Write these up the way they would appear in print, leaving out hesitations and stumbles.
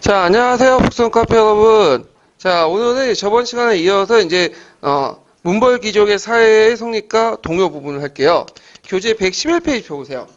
자, 안녕하세요. 북선 카페 여러분. 자, 오늘은 저번 시간에 이어서 문벌 귀족의 사회의 성립과 동요 부분을 할게요. 교재 111페이지 펴보세요.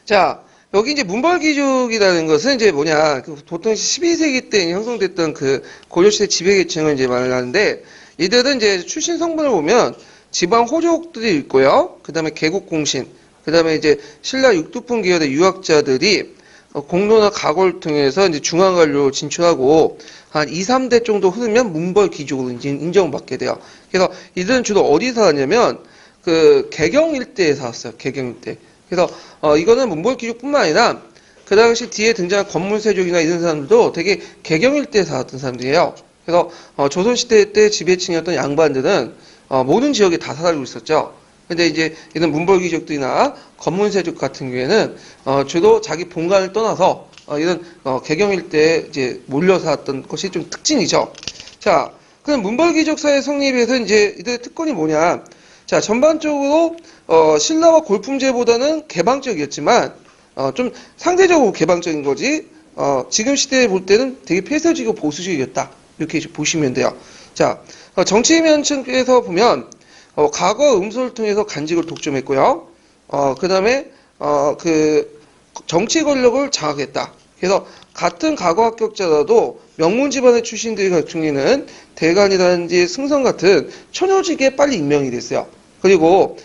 자, 여기 이제 문벌 귀족이라는 것은 이제 뭐냐, 보통 12세기 때 형성됐던 그 고려시대 지배계층을 이제 말하는데, 이들은 이제 출신 성분을 보면 지방 호족들이 있고요. 그 다음에 개국공신, 그 다음에 이제 신라 육두풍 계열의 유학자들이 공로나 각오를 통해서 이제 중앙관료로 진출하고 한 2, 3대 정도 흐르면 문벌 귀족으로 인정받게 돼요. 그래서 이들은 주로 어디 살았냐면 그 개경 일대에 살았어요. 개경 일대. 그래서 이거는 문벌 귀족뿐만 아니라 그 당시 뒤에 등장한 건물세족이나 이런 사람들도 되게 개경 일대에 살았던 사람들이에요. 그래서 조선시대 때 지배층이었던 양반들은 모든 지역에 다 살고 있었죠. 근데 이제 이런 문벌 귀족들이나 건문세족 같은 경우에는 주로 자기 본관을 떠나서 이런 개경 일대에 이제 몰려 살았던 것이 좀 특징이죠. 자, 그럼 문벌 귀족 사회 성립에서 이제 이들의 특권이 뭐냐? 자, 전반적으로 신라와 골품제보다는 개방적이었지만 좀 상대적으로 개방적인 거지. 지금 시대에 볼 때는 되게 폐쇄적이고 보수적이었다. 이렇게 보시면 돼요. 자, 정치 면층에서 보면 과거 음소를 통해서 간직을 독점했고요. 그 다음에, 그, 정치 권력을 장악했다. 그래서 같은 과거 합격자라도 명문 집안의 출신들이 같은 경우에는 대관이라든지 승선 같은 처녀직에 빨리 임명이 됐어요. 그리고,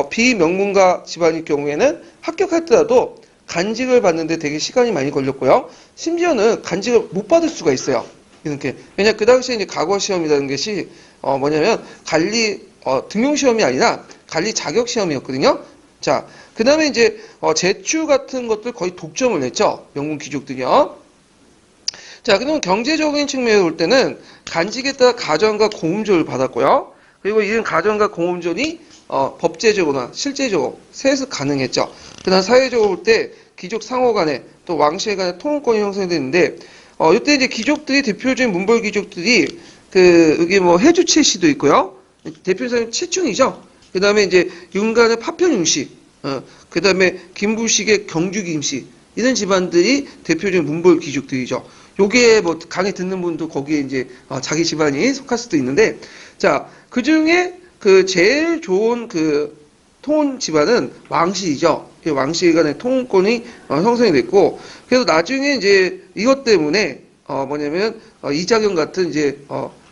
비명문가 집안일 경우에는 합격했더라도 간직을 받는데 되게 시간이 많이 걸렸고요. 심지어는 간직을 못 받을 수가 있어요. 이렇게. 왜냐, 그 당시에 이제 과거 시험이라는 것이, 뭐냐면, 등용 시험이 아니라 관리 자격 시험이었거든요. 자, 그 다음에 이제, 제추 같은 것들 거의 독점을 했죠. 명문 귀족들이요. 자, 그러면 경제적인 측면에 볼 때는 간직에 따라 가전과 공음조를 받았고요. 그리고 이런 가전과 공음조이 법제적으로나 실제적으로 세습 가능했죠. 그 다음 사회적으로 볼 때 귀족 상호 간에 또 왕실 간의 통혼권이 형성되는데, 이때 이제 귀족들이 대표적인 문벌 귀족들이 여기 뭐 해주채씨도 있고요. 대표적인 채충이죠. 그 다음에 이제 윤간의 파편윤씨, 그 다음에 김부식의 경주김씨, 이런 집안들이 대표적인 문벌 귀족들이죠. 요게 뭐 강의 듣는 분도 거기에 이제 자기 집안이 속할 수도 있는데, 자, 그 중에 그 제일 좋은 그 통혼 집안은 왕실이죠. 왕실 간의 통혼권이 형성이 됐고, 그래서 나중에 이제 이것 때문에 뭐냐면 이자경 같은 이제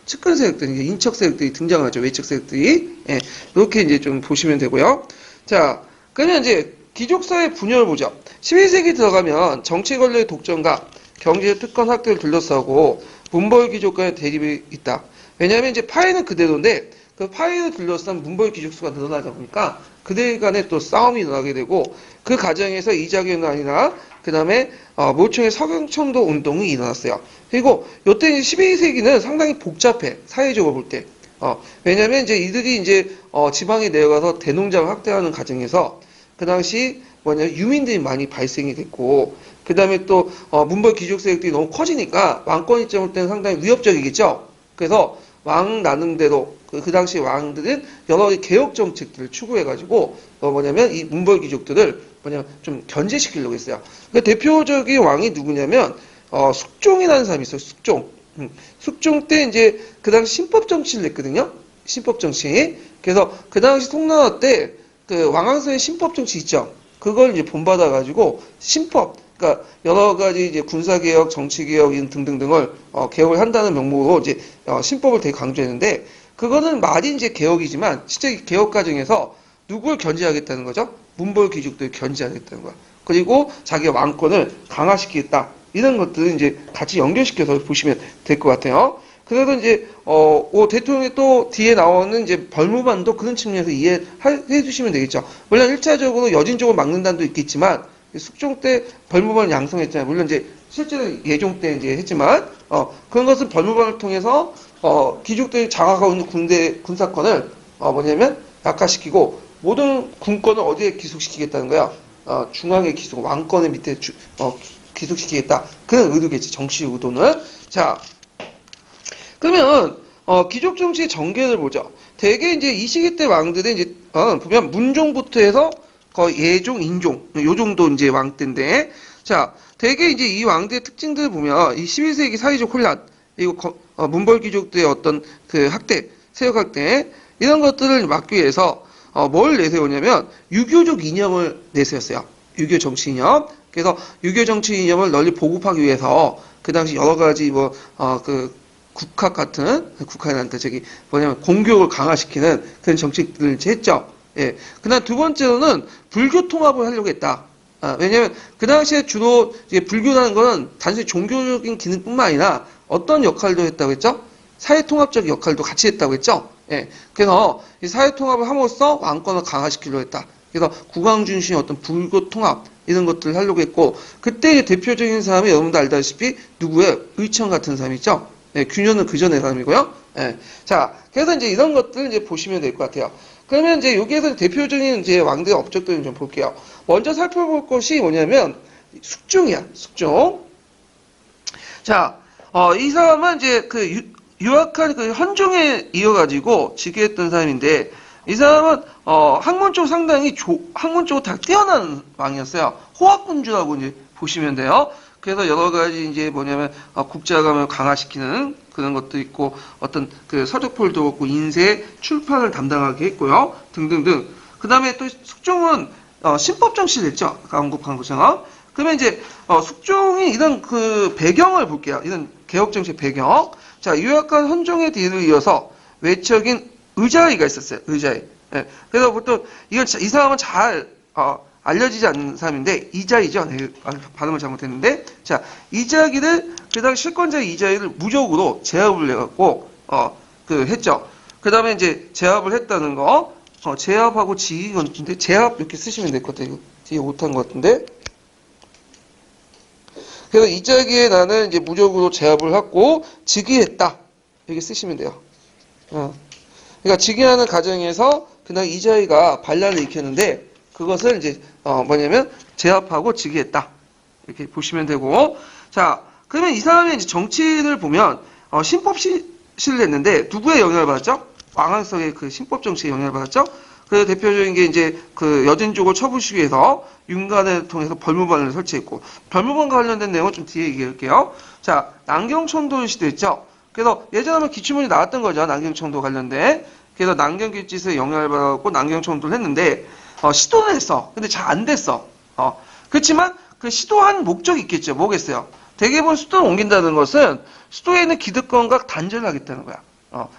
측근 세력들, 인척 세력들이 등장하죠. 외척 세력들이. 예, 이렇게 이제 좀 보시면 되고요. 자, 그러면 이제 귀족사회 분열을 보죠. 12세기 들어가면 정치 권력의 독점과 경제 특권 확대를 둘러싸고 문벌 귀족 간의 대립이 있다. 왜냐하면 이제 파이는 그대로인데 그 파이를 둘러싼 문벌 귀족 수가 늘어나다 보니까 그들 간에 또 싸움이 일어나게 되고 그 과정에서 이자경란이나 그 다음에 모총의 서경청도 운동이 일어났어요. 그리고 요때 12세기는 상당히 복잡해. 사회적으로 볼 때. 왜냐면 이제 이들이 이제 지방에 내려가서 대농장을 확대하는 과정에서 그 당시 유민들이 많이 발생이 됐고 그 다음에 또 문벌 귀족 세력들이 너무 커지니까 왕권 입장을 때는 상당히 위협적이겠죠. 그래서 왕 나름대로 그 당시 왕들은 여러 가지 개혁 정책들을 추구해가지고 이 문벌 귀족들을 좀 견제시키려고 했어요. 그 대표적인 왕이 누구냐면 숙종이라는 사람이 있어요. 숙종. 숙종 때 이제 그 당시 신법 정치를 냈거든요. 신법 정치. 그래서 그 당시 송나라 때 그 왕왕서의 신법 정치 있죠. 그걸 이제 본받아가지고 신법, 그러니까 여러 가지 이제 군사개혁, 정치개혁 등등등을 개혁을 한다는 명목으로 이제 신법을 되게 강조했는데 그거는 말이 이제 개혁이지만 실제 개혁 과정에서 누굴 견제하겠다는 거죠? 문벌 귀족들을 견제하겠다는 거야. 그리고 자기 왕권을 강화시키겠다. 이런 것들을 이제 같이 연결시켜서 보시면 될 것 같아요. 그래서 이제 대통령이 또 뒤에 나오는 이제 벌무반도 그런 측면에서 이해해 주시면 되겠죠. 물론 1차적으로 여진족을 막는 단도 있겠지만 숙종 때 벌무반을 양성했잖아요. 물론 이제 실제로 예종 때 이제 했지만 그런 것은 벌무반을 통해서 귀족들이 장악하고 있는 군사권을 약화시키고 모든 군권을 어디에 기속시키겠다는 거야? 중앙에 기속, 왕권의 밑에 기속시키겠다. 그런 의도겠지. 정치 의도는. 자, 그러면 귀족 정치의 전개를 보죠. 대개 이제 이 시기 때 왕들은 이제 보면 문종부터 해서 거의 예종, 인종 요 정도 이제 왕대인데, 자 대개 이제 이 왕대의 특징들을 보면 이 11세기 사회적 혼란, 이거 문벌 귀족들의 어떤 그 학대, 세력 학대 이런 것들을 막기 위해서 뭘 내세우냐면 유교적 이념을 내세웠어요. 유교 정치 이념. 그래서 유교 정치 이념을 널리 보급하기 위해서 그 당시 여러 가지 그 국학 같은, 국학한테 뭐냐면 공교육을 강화시키는 그런 정책들을 했죠. 예. 그다음 두 번째로는 불교 통합을 하려고 했다. 왜냐면 그 당시에 주로 이제 불교라는 거는 단순히 종교적인 기능뿐만 아니라 어떤 역할도 했다고 했죠? 사회 통합적 역할도 같이 했다고 했죠? 예. 그래서 이 사회 통합을 함으로써 왕권을 강화시키려고 했다. 그래서 국왕준신의 어떤 불교 통합 이런 것들을 하려고 했고, 그때 대표적인 사람이 여러분도 알다시피 누구예요? 의천 같은 사람이 있죠? 예, 균형은 그 전의 사람이고요. 예. 자, 그래서 이제 이런 것들을 이제 보시면 될 것 같아요. 그러면 이제 여기에서 대표적인 이제 왕대의 업적들을 좀 볼게요. 먼저 살펴볼 것이 뭐냐면 숙종이야, 숙종. 자, 이 사람은 이제 그 유학한 그 헌종에 이어가지고 즉위했던 사람인데, 이 사람은 학문적으로 상당히 학문적으로 다 뛰어난 왕이었어요. 호학군주라고 이제 보시면 돼요. 그래서 여러 가지 이제 뭐냐면 국자감을 강화시키는 그런 것도 있고, 어떤 그 서적폴도 그렇고 인쇄 출판을 담당하게 했고요, 등등등. 그 다음에 또 숙종은 신법 정치를 했죠. 강국처럼. 그러면 이제 숙종이 이런 그 배경을 볼게요. 이런 개혁 정치 배경. 자, 유약한 헌종의 뒤를 이어서 외척인 의자의가 있었어요. 의자의. 예. 그래서 보통 이 사람은 잘 알려지지 않는 사람인데 이자이죠. 네, 발음을 잘못했는데, 자, 이자기를 그 당시 실권자 이자기를 무적으로 제압을 해갖고 그 했죠. 그 다음에 이제 제압을 했다는 거, 제압하고 지긴 건데 제압 이렇게 쓰시면 될 것 같아요. 뒤에 못한 것 같은데. 그래서 이자기에 나는 이제 무적으로 제압을 하고 즉위했다 이렇게 쓰시면 돼요. 그러니까 즉위하는 과정에서 그날 이자기가 반란을 일으켰는데 그것을 이제 뭐냐면 제압하고 즉위했다 이렇게 보시면 되고, 자 그러면 이 사람의 이제 정치를 보면 신법 시를 했는데 누구의 영향을 받았죠? 왕한석의 그 신법 정치에 영향을 받았죠. 그 대표적인 게 이제 그 여진족을 처부시기 위해서 윤관을 통해서 벌무반을 설치했고, 벌무반과 관련된 내용은 좀 뒤에 얘기할게요. 자, 남경청도 시대 있죠. 그래서 예전에 한번 기출문이 나왔던 거죠. 남경청도 관련된. 그래서 남경길짓에 영향을 받았고 남경청도를 했는데 시도는 했어. 근데 잘 안 됐어. 그렇지만 그 시도한 목적이 있겠죠. 뭐겠어요? 대개본 수도를 옮긴다는 것은 수도에 있는 기득권과 단절을 하겠다는 거야.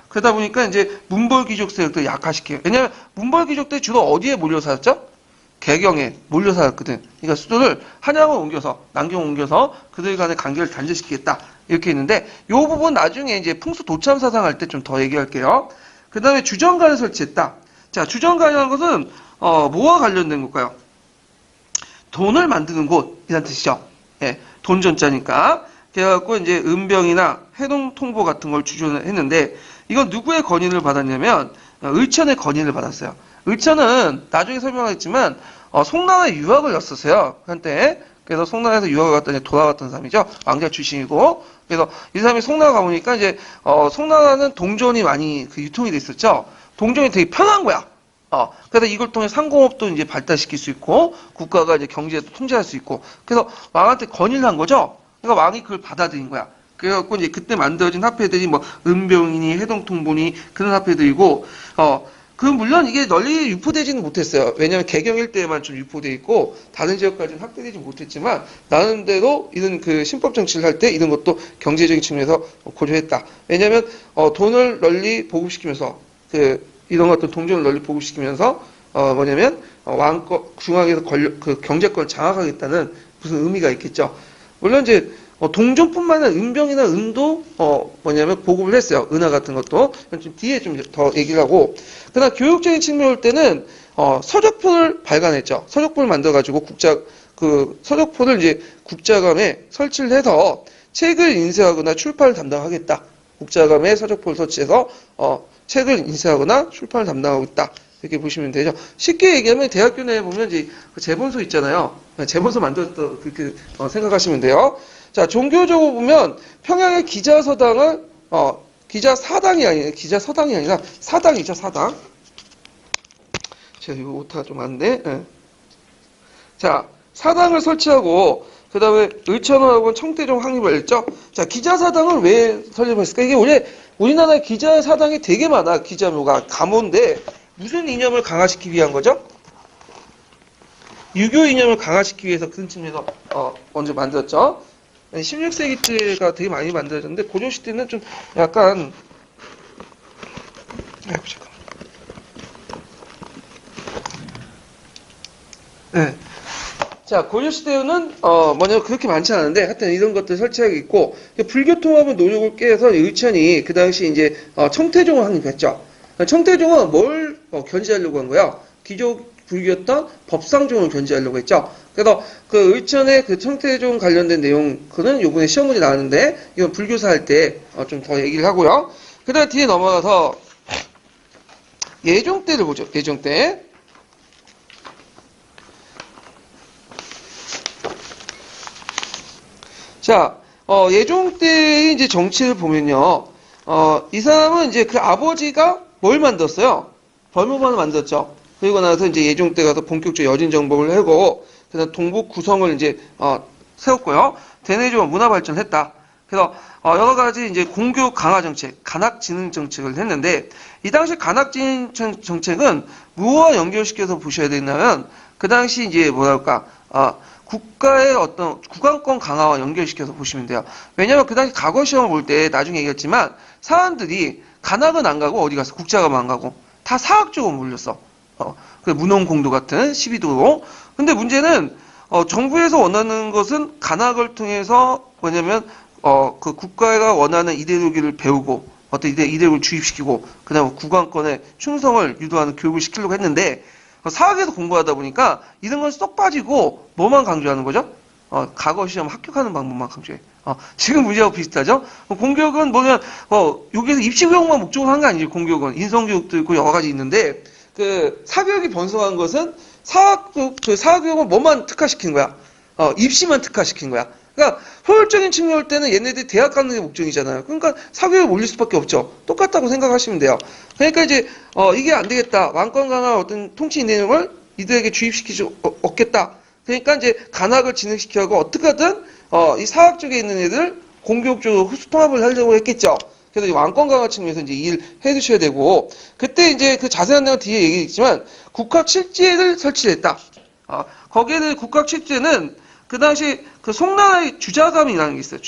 그러다 보니까 이제 문벌 귀족 세력도 약화시켜요. 왜냐면 문벌 귀족들이 주로 어디에 몰려 살았죠? 개경에 몰려 살았거든. 그러니까 수도를 한양을 옮겨서, 남경 옮겨서 그들 간의 관계를 단절시키겠다. 이렇게 했는데, 요 부분 나중에 이제 풍수 도참 사상할 때 좀 더 얘기할게요. 그 다음에 주정관을 설치했다. 자, 주정관이라는 것은, 뭐와 관련된 걸까요? 돈을 만드는 곳이란 뜻이죠. 예, 돈전자니까. 그래갖고 이제 은병이나 해동통보 같은 걸 주존을 했는데, 이건 누구의 건의를 받았냐면 의천의 건의를 받았어요. 의천은 나중에 설명하겠지만 송나라에 유학을 갔었어요, 한때. 그래서 송나라에서 유학을 갔더니 돌아갔던 사람이죠. 왕자 출신이고. 그래서 이 사람이 송나라 가보니까 이제 송나라는 동전이 많이 그 유통이 돼 있었죠. 동전이 되게 편한 거야. 그래서 이걸 통해 상공업도 이제 발달시킬 수 있고 국가가 이제 경제도 통제할 수 있고. 그래서 왕한테 건의를 한 거죠. 그러니까 왕이 그걸 받아들인 거야. 그래갖고 이제 그때 만들어진 화폐들이 뭐 은병이니 해동통보니 그런 화폐들이고, 그 물론 이게 널리 유포되지는 못했어요. 왜냐하면 개경 일대에만 좀 유포돼 있고 다른 지역까지는 확대되지 못했지만 나름대로 이런 그 신법 정치를 할 때 이런 것도 경제적인 측면에서 고려했다. 왜냐하면 돈을 널리 보급시키면서 이런 어떤 동전을 널리 보급시키면서 뭐냐면 왕권 중앙에서 그 경제권을 장악하겠다는 무슨 의미가 있겠죠. 물론 이제 동전뿐만 아니라 은병이나 은도 뭐냐면 보급을 했어요. 은하 같은 것도. 좀 뒤에 좀 더 얘기를 하고, 그다음 교육적인 측면 올 때는 서적포를 발간했죠. 서적포를 만들어가지고 서적포를 이제 국자감에 설치를 해서 책을 인쇄하거나 출판을 담당하겠다. 국자감에 서적포를 설치해서 책을 인쇄하거나 출판을 담당하고 있다. 이렇게 보시면 되죠. 쉽게 얘기하면 대학교 내에 보면 이제 그 재본소 있잖아요. 재본소 만들었다 그렇게 생각하시면 돼요. 자, 종교적으로 보면 평양의 기자서당을 기자사당이 아니라 사당이죠, 사당. 제가 이거 오타가 좀 안 돼. 네. 자, 사당을 설치하고 그 다음에 의천원하고 청태종 확립을 했죠. 자, 기자사당을 왜 설립했을까? 이게 원래 우리나라에 기자사당이 되게 많아. 기자묘가 가문인데 무슨 이념을 강화시키기 위한 거죠? 유교 이념을 강화시키기 위해서 큰 측면에서 먼저 만들었죠. 16세기 때가 되게 많이 만들어졌는데 고조 시대는 좀 약간 아이고 잠깐. 네. 자, 고려시대는, 뭐냐, 그렇게 많지 않은데, 하여튼 이런 것들 설치하고 있고, 불교 통합의 노력을 깨서 의천이 그 당시 이제, 청태종을 확립했죠. 청태종은 뭘 견제하려고 한 거야? 기존 불교였던 법상종을 견제하려고 했죠. 그래서 그 의천의 그 청태종 관련된 내용, 그는 요번에 시험 문제 나왔는데, 이건 불교사 할 때 좀 더 얘기를 하고요. 그 다음 뒤에 넘어가서, 예종 때를 보죠. 예종 때. 자, 예종 때의 이제 정치를 보면요. 이 사람은 이제 그 아버지가 뭘 만들었어요? 벌무반을 만들었죠. 그리고 나서 이제 예종 때 가서 본격적으로 여진 정복을 하고, 그다음 동북 구성을 이제, 세웠고요. 대내적으로 문화 발전했다. 그래서, 여러 가지 이제 공교 강화 정책, 간학 진흥 정책을 했는데, 이 당시 간학 진흥 정책은 무엇과 연결시켜서 보셔야 되냐면, 그 당시 이제 뭐랄까, 국가의 어떤 구강권 강화와 연결시켜서 보시면 돼요. 왜냐하면 그 당시 과거 시험을 볼 때 나중에 얘기했지만 사람들이 간학은 안 가고 어디 가서 국자가만 안 가고 다 사학 쪽으로 몰렸어. 그 문홍공도 같은 12도로. 근데 문제는 정부에서 원하는 것은 간학을 통해서 뭐냐면 그 국가가 원하는 이데올로기를 배우고 어떤 이데올로기를 주입시키고 그다음에 구강권의 충성을 유도하는 교육을 시키려고 했는데 사학에서 공부하다 보니까 이런 건 쏙 빠지고 뭐만 강조하는 거죠? 과거 시험 합격하는 방법만 강조해. 지금 문제하고 비슷하죠? 공교육은 뭐냐면 여기서 입시교육만 목적으로 하는 게 아니죠. 공교육은 인성교육도 있고 여러 가지 있는데 그 사교육이 번성한 것은 사교육은 뭐만 특화시킨 거야? 입시만 특화시킨 거야. 그러니까 효율적인 측면일 때는 얘네들이 대학 가는 게 목적이잖아요. 그러니까 사교육을 올릴 수밖에 없죠. 똑같다고 생각하시면 돼요. 그러니까 이제 이게 안 되겠다. 왕권 강화 어떤 통치 내용을 이들에게 주입시키지 없겠다. 그러니까 이제 간학을 진흥시켜고 어떻게든 이 사학 쪽에 있는 애들 공교육 쪽으로 흡수 통합을 하려고 했겠죠. 그래서 왕권 강화 측면에서 이제 일 해두셔야 되고 그때 이제 그 자세한 내용 뒤에 얘기했지만 국학 칠제를 설치했다. 거기에 대해 국학 칠제는 그 당시 그 송나라의 주자감이라는 게 있어요.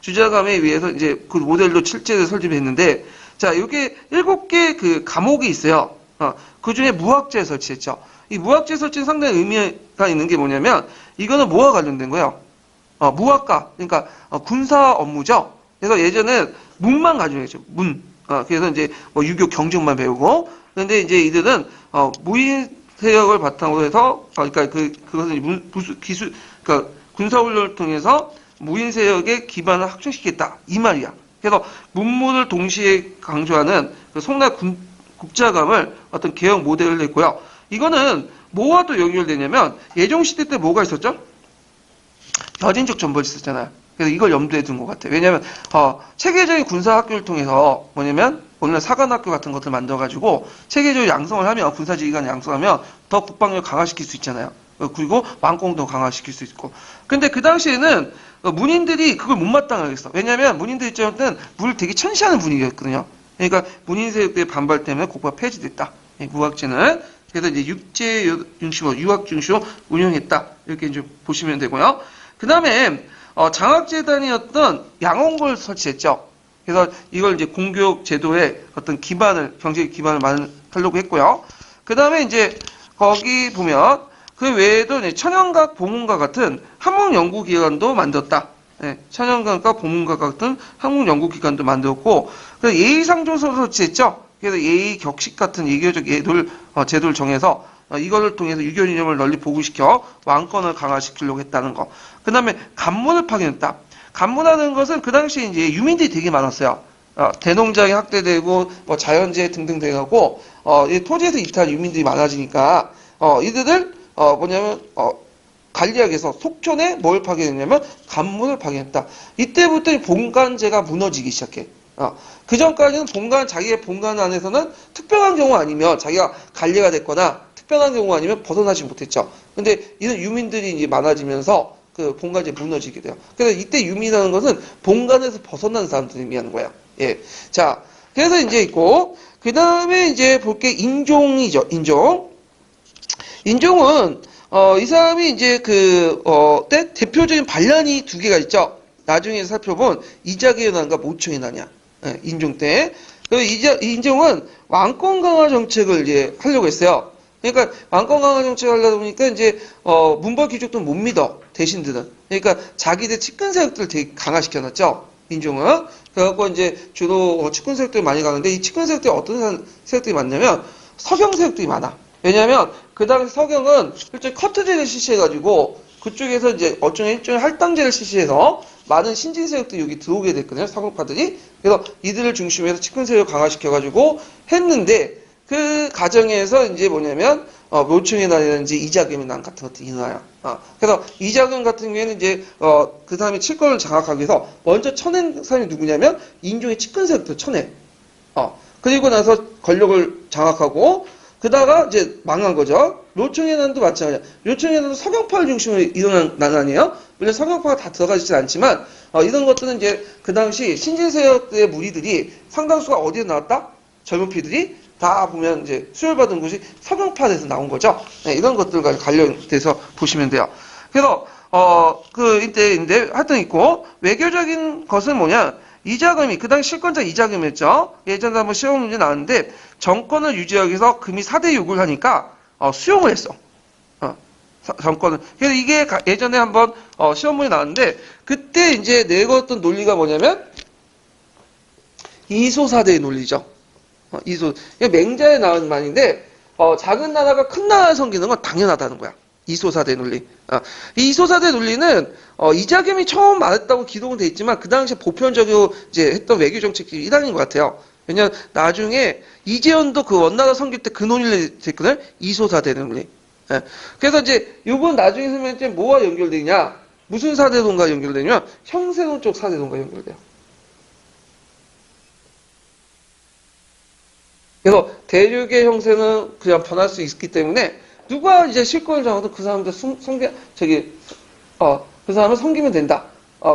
주자감에 의해서 이제 그 모델로 칠제를 설립했는데, 자, 이게 7개 그 과목이 있어요. 그 중에 무학제 설치했죠. 이 무학제 설치는 상당히 의미가 있는 게 뭐냐면, 이거는 뭐와 관련된 거예요? 무학과, 그러니까 군사 업무죠. 그래서 예전에 문만 가지고 했죠. 문. 그래서 이제 뭐 유교 경정만 배우고, 그런데 이제 이들은 무인 세력을 바탕으로 해서, 그러니까 그것은 기술, 그러니까 군사훈련을 통해서 무인 세력의 기반을 확충시키겠다 이 말이야. 그래서 문무를 동시에 강조하는 그 송나라 국자감을 어떤 개혁 모델을 냈고요. 이거는 뭐와 또 연결되냐면 예종 시대 때 뭐가 있었죠? 여진족 전벌이 있었잖아요. 그래서 이걸 염두에 둔 것 같아요. 왜냐하면 체계적인 군사 학교를 통해서 뭐냐면 오늘 사관학교 같은 것들 만들어가지고 체계적으로 양성을 하면 군사지휘관 양성하면 더 국방력을 강화시킬 수 있잖아요. 그리고 왕권도 강화시킬 수 있고. 근데 그 당시에는 문인들이 그걸 못마땅하겠어. 왜냐하면 문인들 입장에서는 물을 되게 천시하는 분위기였거든요. 그러니까 문인 세력들의 반발 때문에 국부가 폐지됐다. 무학제는. 그래서 이제 육제 중심으로 유학 중심으로 운영했다. 이렇게 이제 보시면 되고요. 그 다음에 장학재단이었던 양원고를 설치했죠. 그래서 이걸 이제 공교육 제도의 어떤 기반을 경제적 기반을 만들려고 했고요. 그 다음에 이제 거기 보면 그 외에도 이제 천연각 보문과 같은 학문 연구 기관도 만들었다. 네, 천연각과 보문과 같은 학문 연구 기관도 만들었고, 그래서 예의상조서를 설치했죠. 그래서 예의 격식 같은 예교적 제도를 정해서 이거를 통해서 유교 이념을 널리 보급시켜 왕권을 강화시키려고 했다는 거. 그 다음에 간문을 파견했다. 간문하는 것은 그 당시에 이제 유민들이 되게 많았어요. 대농장이 확대되고 뭐 자연재해 등등 돼가고 토지에서 이탈한 유민들이 많아지니까 이들을 뭐냐면 관리하기 위해서 속촌에 뭘 파견했냐면 간문을 파견했다. 이때부터 본관제가 무너지기 시작해. 그 전까지는 자기의 본관 안에서는 특별한 경우 아니면 자기가 관리가 됐거나 특별한 경우 아니면 벗어나지 못했죠. 근데 이런 유민들이 이제 많아지면서 그 본관이 무너지게 돼요. 그래서 이때 유민이라는 것은 본관에서 벗어난 사람들을 의미하는 거예요. 예. 자, 그래서 이제 있고, 그 다음에 이제 볼 게 인종이죠. 인종. 인종은, 이 사람이 이제 대표적인 반란이 두 개가 있죠. 나중에 살펴본 이자기의 난과 모청의 난이야. 예, 인종 때. 그리고 인종은 왕권 강화 정책을 이제 하려고 했어요. 그러니까 왕권 강화 정책을 하려다 보니까 이제 문벌 귀족도 못 믿어 대신들은. 그러니까 자기들 측근 세력들을 되게 강화시켜놨죠. 인종은. 그래갖고 이제 주로 측근 세력들이 많이 가는데 이 측근 세력들이 어떤 세력들이 많냐면 서경 세력들이 많아. 왜냐하면 그 당시 서경은 일종의 커트제를 실시해가지고 그쪽에서 이제 일종의 할당제를 실시해서 많은 신진 세력들이 여기 들어오게 됐거든요. 서경파들이. 그래서 이들을 중심으로 해서 측근 세력을 강화시켜가지고 했는데 그 과정에서 이제 뭐냐면 묘충의 난이라든지 이자금의 난 같은 것들이 일어나요. 그래서 이자금 같은 경우에는 이제 그 사람이 칠권을 장악하기 위해서 먼저 쳐낸 사람이 누구냐면 인종의 측근 세력들 쳐내. 그리고 나서 권력을 장악하고 그다가 이제 망한 거죠. 묘충의 난도 마찬가지야. 묘충의 난도 서경파를 중심으로 일어난 난 아니에요. 물론 서경파가 다 들어가지진 않지만 이런 것들은 이제 그 당시 신진 세력들의 무리들이 상당수가 어디에 나왔다? 젊은 피들이 다 보면 이제 수혈받은 곳이 서경파에서 나온 거죠. 네, 이런 것들과 관련돼서 보시면 돼요. 그래서 이때인데 하여튼 있고 외교적인 것은 뭐냐? 이자금이 그 당시 실권자 이자금이었죠. 예전에 한번 시험 문제 나왔는데 정권을 유지하기 위해서 금이 4대 요구를 하니까 수용을 했어. 정권은. 그래서 이게 예전에 한번 시험 문제 나왔는데 그때 이제 내걸었던 논리가 뭐냐면 이소사대의 논리죠. 맹자에 나온 말인데, 작은 나라가 큰 나라를 섬기는 건 당연하다는 거야. 이소사대 논리. 이 이소사대 논리는, 이자겸이 처음 말했다고 기록은 돼 있지만, 그 당시에 보편적으로 이제 했던 외교 정책이 이단인 것 같아요. 왜냐면, 나중에, 이재현도 그 원나라 섬길 때 그 논리를 했거든? 이소사대 논리. 예. 그래서 이제, 요건 나중에 설명할 뭐와 연결되냐? 무슨 사대론과 연결되냐면, 형세론 쪽 사대론과 연결돼요. 그래서 대륙의 형세는 그냥 변할 수 있기 때문에 누가 이제 실권을 잡아도 그 사람들 그 사람을 섬기면 된다.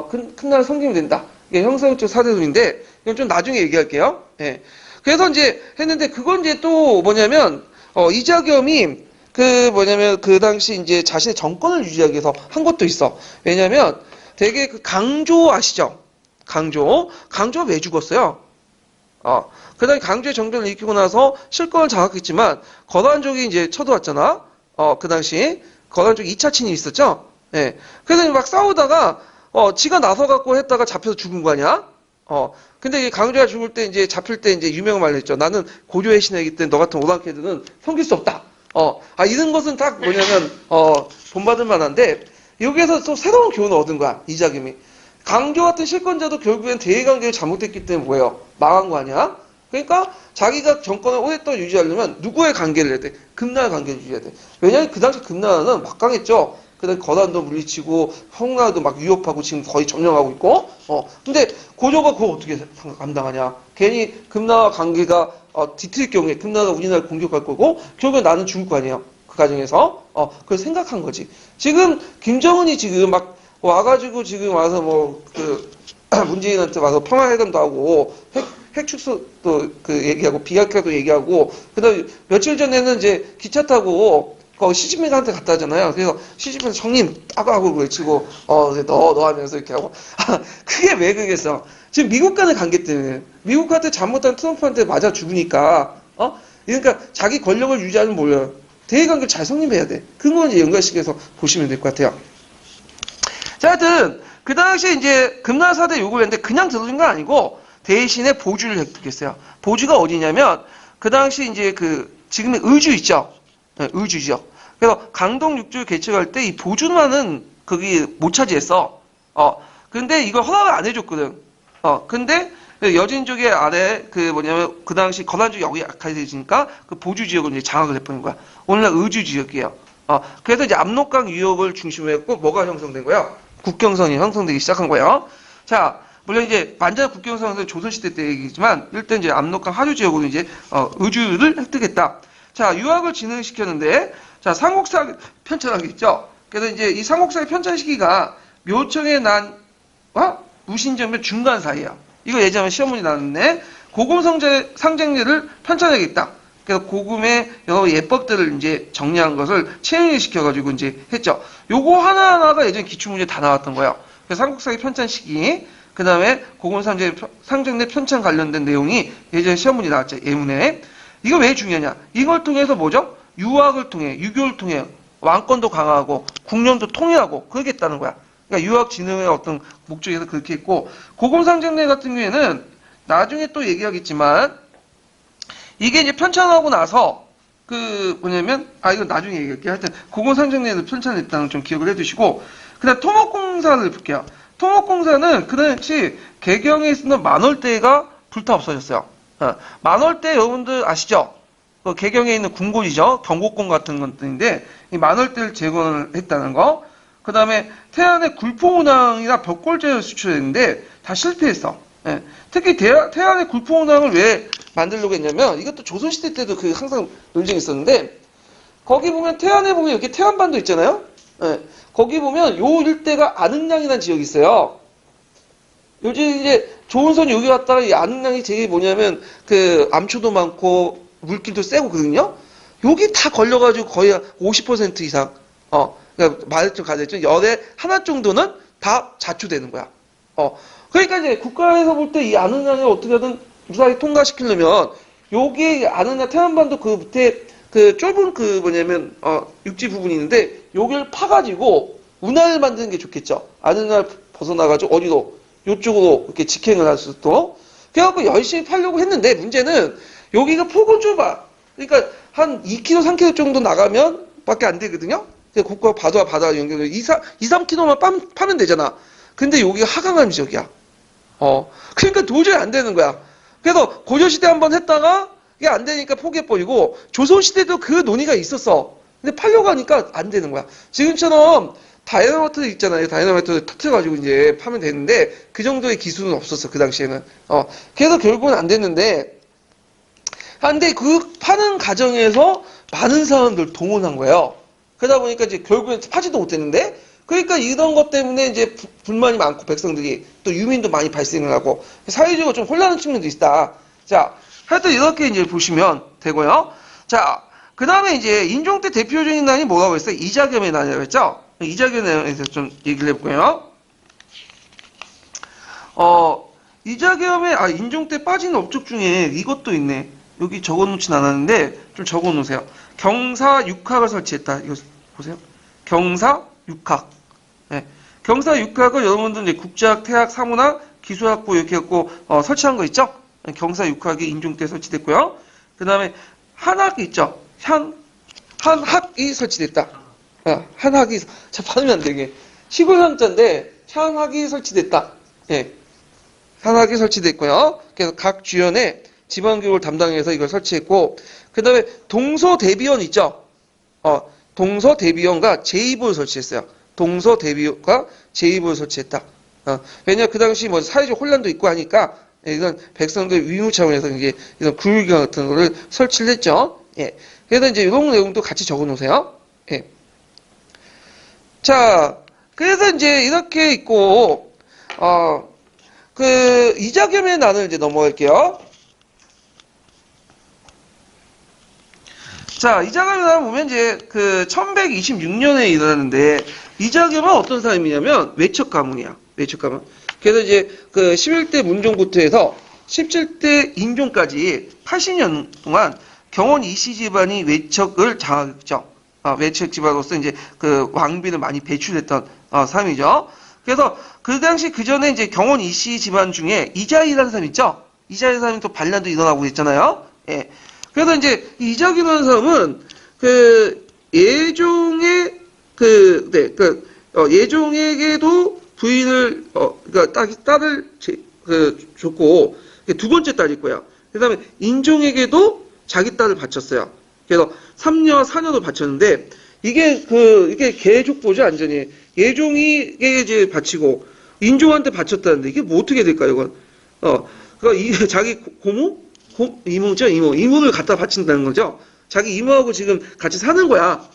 큰 나라를 섬기면 된다. 이게 형세론적 사대론인데 이건 좀 나중에 얘기할게요. 예. 그래서 이제 했는데 그건 이제 또 뭐냐면 이자겸이 그 당시 이제 자신의 정권을 유지하기 위해서 한 것도 있어. 왜냐면 되게 그 강조 아시죠? 강조가 왜 죽었어요? 그 다음에 강조의 정변을 일으키고 나서 실권을 장악했지만, 거란족이 이제 쳐들어왔잖아? 그 당시. 거란족 2차 친일이 있었죠? 예. 그래서 막 싸우다가, 지가 나서갖고 했다가 잡혀서 죽은 거 아니야? 근데 이 강조가 죽을 때 이제 잡힐 때 이제 유명한 말을 했죠. 나는 고조의 신하이기 때문에 너 같은 오랑캐들은 섬길 수 없다. 이런 것은 딱 뭐냐면, 본받을 만한데, 여기에서 또 새로운 교훈을 얻은 거야. 이자겸이. 강조 같은 실권자도 결국엔 대의관계를 잘못했기 때문에 뭐예요? 망한 거 아니야? 그러니까 자기가 정권을 오랫동안 유지하려면 누구의 관계를 해야 돼? 금나라 관계를 유지해야 돼. 왜냐하면 그 당시 금나라는 막강했죠. 그다음에 거란도 물리치고 홍나라도 막 위협하고 지금 거의 점령하고 있고. 근데 고조가 그걸 어떻게 감당하냐? 괜히 금나라 관계가 뒤틀릴 경우에 금나라가 우리나라를 공격할 거고 결국에 나는 죽을 거 아니에요. 그 과정에서. 그걸 생각한 거지. 지금 김정은이 지금 막 와가지고 지금 와서 문재인한테 와서 평화회담도 하고 핵축소도 얘기하고 비핵화도 얘기하고 그다음에 며칠 전에는 이제 기차 타고 시진핑한테 갔다 하잖아요. 그래서 시진핑 형님 따가고 외치고 너 하면서 이렇게 하고 그게 왜 그러겠어? 지금 미국 간의 관계 때문에 미국한테 잘못한 트럼프한테 맞아 죽으니까 그러니까 자기 권력을 유지하는 몰라요. 대외관계를 잘 성립해야 돼. 그건 이제 연관시켜서 보시면 될 것 같아요. 자, 하여튼, 그 당시에 이제 금나라 사대 요구를 했는데 그냥 들어준 건 아니고 대신에 보주를 획득했어요. 보주가 어디냐면 그 당시 이제 지금의 의주 있죠? 네, 의주죠. 그래서 강동 육주 개척할 때 이 보주만은 거기 못 차지했어. 근데 이걸 허락을 안 해줬거든. 근데 여진족의 아래 그 당시 거란족 여기 약해지니까 그 보주 지역을 이제 장악을 해버린 거야. 오늘날 의주 지역이에요. 그래서 이제 압록강 유역을 중심으로 했고 뭐가 형성된 거야? 국경선이 형성되기 시작한 거예요. 자, 물론 이제 완전 국경선은 조선시대 때 얘기지만 일단 이제 압록강 하류 지역으로 이제 의주를 획득했다. 자, 유학을 진행시켰는데, 자, 삼국사 편찬하기 있죠? 그래서 이제 이 삼국사의 편찬 시기가 묘청의 난과 무신전멸 중간 사이야. 이거 예전에 시험 문제 나왔는데, 고금 상쟁례를 편찬하겠다. 그래서 고금의 여러 예법들을 이제 정리한 것을 체인시켜가지고 이제 했죠. 요거 하나하나가 예전에 기출문제 다 나왔던 거예요. 그래서 삼국사의 편찬 시기, 그 다음에 고금 상쟁례 편찬 관련된 내용이 예전에 시험 문제 나왔죠. 예문에. 이거 왜 중요하냐? 이걸 통해서 뭐죠? 유학을 통해, 유교를 통해 왕권도 강화하고 국력도 통일하고 그러겠다는 거야. 그러니까 유학 진흥의 어떤 목적에서 그렇게 했고, 고금 상쟁례 같은 경우에는 나중에 또 얘기하겠지만 이게 이제 편찬하고 나서 그 뭐냐면 이거 나중에 얘기할게요. 하여튼 고금 상쟁례도 편찬했다는 좀 기억을 해두시고, 그다음 토목공사를 볼게요. 토목공사는 그 당시 개경에 있었던 만월대가 불타 없어졌어요. 만월대 여러분들 아시죠? 그 개경에 있는 궁궐이죠. 경복궁 같은 것들인데 이 만월대를 재건을 했다는 거. 그 다음에 태안의 굴포운항이나 벽골제를 수출했는데 다 실패했어. 예. 특히 태안의 굴포운항을 왜 만들려고 했냐면, 이것도 조선시대 때도 그 항상 논쟁이 있었는데, 거기 보면 태안에 보면 이렇게 태안반도 있잖아요. 예. 거기 보면 요 일대가 안흥량이라는 지역이 있어요. 요즘 이제 조은선이 여기 왔다가 이 안흥량이 되게 뭐냐면 그 암초도 많고 물길도 세고 그러거든요. 여기 다 걸려가지고 거의 50% 이상 그러니까 말했죠, 가졌죠. 열에 하나 정도는 다 자초되는 거야. 그러니까 이제 국가에서 볼 때 이 안흥량을 어떻게든 무사히 통과시키려면 여기 안흥량 태안반도 그 밑에 그 좁은 그 뭐냐면 육지 부분이 있는데 여기를 파가지고 운하를 만드는 게 좋겠죠. 안흥량을 벗어나가지고 어디로 요쪽으로 이렇게 직행을 할 수 있도록. 그래갖고 열심히 팔려고 했는데 문제는 여기가 폭은 좁아. 그러니까 한 2km, 3km 정도 나가면 밖에 안 되거든요. 국가 바다와 연결을 2, 3km만 파면 되잖아. 근데 여기가 하강한 지역이야. 그러니까 도저히 안 되는 거야. 그래서 고려시대 한번 했다가 이게 안 되니까 포기해버리고, 조선시대도 그 논의가 있었어. 근데 팔려고 하니까 안 되는 거야. 지금처럼 다이너마이트 있잖아요. 다이너마이트 터트려가지고 이제 파면 되는데 그 정도의 기술은 없었어. 그 당시에는. 그래서 결국은 안 됐는데, 근데 그 파는 과정에서 많은 사람들 동원한 거예요. 그러다 보니까 이제 결국엔 파지도 못했는데, 그러니까 이런 것 때문에 이제 불만이 많고 백성들이 또 유민도 많이 발생을 하고 사회적으로 좀 혼란한 측면도 있다. 자, 하여튼 이렇게 이제 보시면 되고요. 자, 그 다음에 이제 인종 때 대표적인 난이 뭐라고 했어요? 이자겸의 난이라고 했죠? 이자겸에 대해서 좀 얘기를 해볼게요. 이자겸의, 인종 때 빠진 업적 중에 이것도 있네. 여기 적어놓진 않았는데 좀 적어놓으세요. 경사 육학을 설치했다. 이거 보세요. 경사 육학. 네. 경사 육학을 여러분들 이제 국제학, 태학, 사문학, 기술학부 이렇게 갖고 설치한 거 있죠? 경사 육학이 인종 때 설치됐고요. 그 다음에 한학이 있죠? 한학이 설치됐다. 한학이, 발음이 안 되게. 시골 한자인데, 한학이 설치됐다. 예. 한학이 설치됐고요. 그래서 각 주연에 지방교육을 담당해서 이걸 설치했고, 그 다음에 동서대비원 있죠? 동서대비원과 제2부를 설치했어요. 동서대비원과 제2부를 설치했다. 왜냐, 그 당시 뭐 사회적 혼란도 있고 하니까, 이런 백성들 위무 차원에서 이제 이런 교육기관 같은 거를 설치를 했죠. 예. 그래서 이제 이런 내용도 같이 적어 놓으세요. 예. 자, 그래서 이제 이렇게 있고, 그 이자겸의 난을 이제 넘어갈게요. 자, 이자겸의 난을 보면 이제 그 1126년에 일어났는데, 이자겸은 어떤 사람이냐면 외척 가문이야. 외척 가문. 그래서 이제 그 11대 문종부터 해서 17대 인종까지 80년 동안 경원 이씨 집안이 외척을 장악했죠. 외척 집안으로서 이제 그 왕비를 많이 배출했던 사람이죠. 그래서 그 당시 그 전에 이제 경원 이씨 집안 중에 이자희라는 사람 있죠. 이자희 사람이 또 반란도 일어나고 그랬잖아요. 예. 그래서 이제 이자희라는 사람은 그 예종의 예종에게도 부인을 그러니까 딸을 줬고 두 번째 딸일 거야. 그다음에 인종에게도 자기 딸을 바쳤어요. 그래서 3녀, 4녀도 바쳤는데 이게 계족보죠 완전히. 예종이에게 이제 바치고 인종한테 바쳤다는데 이게 뭐 어떻게 될까요, 이건? 그러니까 자기 고모? 이모죠, 이모를 갖다 바친다는 거죠. 자기 이모하고 지금 같이 사는 거야.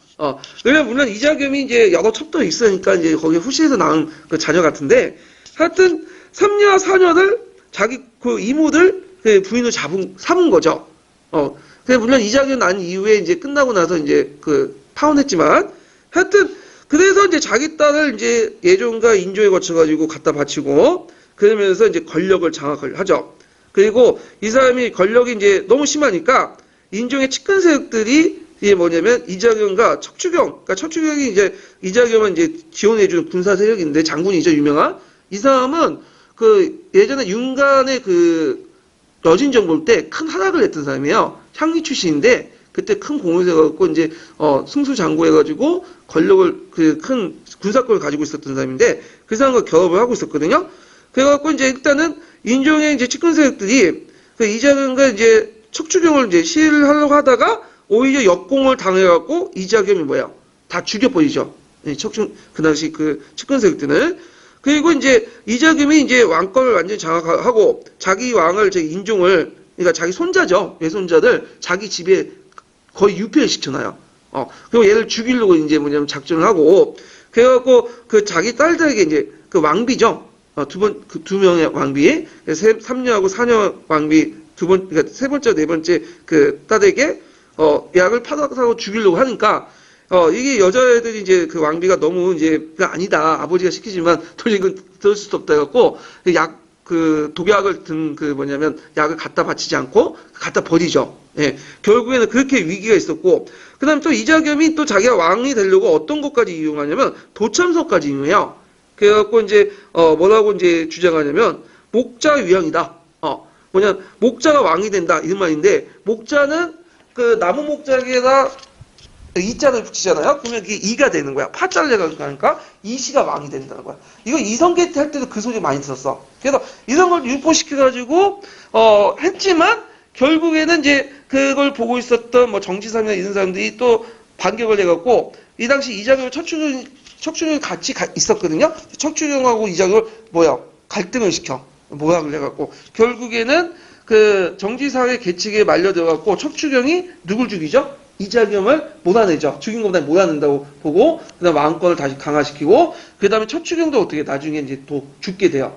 왜냐면 물론 이자겸이 이제 여러 첩도 있으니까 이제 거기 후시에서 나온 그 자녀 같은데 하여튼 3녀 4녀를 자기 그 이모들 그 부인을 삼은 거죠. 물론 이자겸 난 이후에 이제 끝나고 나서 이제 그 파혼했지만 하여튼 그래서 이제 자기 딸을 이제 예종과 인조에 거쳐가지고 갖다 바치고 그러면서 이제 권력을 장악을 하죠. 그리고 이 사람이 권력이 이제 너무 심하니까 인종의 측근 세력들이 이게 뭐냐면 이자겸과 척추경, 그러니까 척추경이 이제 이자겸은 이제 지원해주는 군사 세력인데 장군이죠, 유명한. 이 사람은 그 예전에 윤관의 그 여진정 볼 때 큰 하락을 했던 사람이에요. 향리 출신인데 그때 큰 공을 세워갖고 이제 승수장구해가지고 권력을 그 큰 군사권을 가지고 있었던 사람인데 그 사람과 결합을 하고 있었거든요. 그래갖고 이제 일단은 인종의 이제 측근 세력들이 그 이자겸과 이제 척추경을 이제 시해를 하려고 하다가 오히려 역공을 당해갖고 이자겸이 뭐야? 다 죽여버리죠. 그 당시 그 측근 세력들은. 그리고 이제 이자겸이 이제 왕권을 완전히 장악하고 자기 왕을 제 인종을 그러니까 자기 손자죠. 외손자들 자기 집에 거의 유폐를 시켜놔요. 그리고 얘를 죽이려고 이제 뭐냐면 작전을 하고 그래갖고 그 자기 딸들에게 이제 그 왕비죠. 두 명의 왕비, 3녀하고 4녀 왕비 그러니까 세 번째, 네 번째 그 딸에게 약을 파닥하고 죽이려고 하니까 이게 여자애들이 이제 그 왕비가 너무 이제 그 아니다 아버지가 시키지만 도저히 이건 들을 수 없다 해갖고 그 독약을 든 그 뭐냐면 약을 갖다 바치지 않고 갖다 버리죠. 예. 결국에는 그렇게 위기가 있었고 그다음 또 이자겸이 또 자기가 왕이 되려고 어떤 것까지 이용하냐면 도참석까지 이용해요. 그래갖고 이제 뭐라고 이제 주장하냐면 목자 위왕이다. 목자가 왕이 된다 이런 말인데 목자는 그 나무 목자에다 이자를 붙이잖아요. 그러면 이게 이가 되는 거야. 파자를 내가니까 이시가 왕이 된다는 거야. 이거 이성계태 할 때도 그 소리 많이 들었어. 그래서 이런 걸 유포시켜가지고 했지만 결국에는 이제 그걸 보고 있었던 뭐 정지삼이나 이런 사람들이 또 반격을 해갖고 이 당시 이자겸 척추경이 같이 있었거든요. 척추경하고 이자겸을 갈등을 시켜 모양을 해갖고 결국에는 그 정지상의 계책에 말려들어갖고 척추경이 누굴 죽이죠? 이자겸을 몰아내죠. 죽인 것보다 몰아낸다고 보고 그다음 왕권을 다시 강화시키고 그다음에 척추경도 어떻게 나중에 이제 또 죽게 돼요.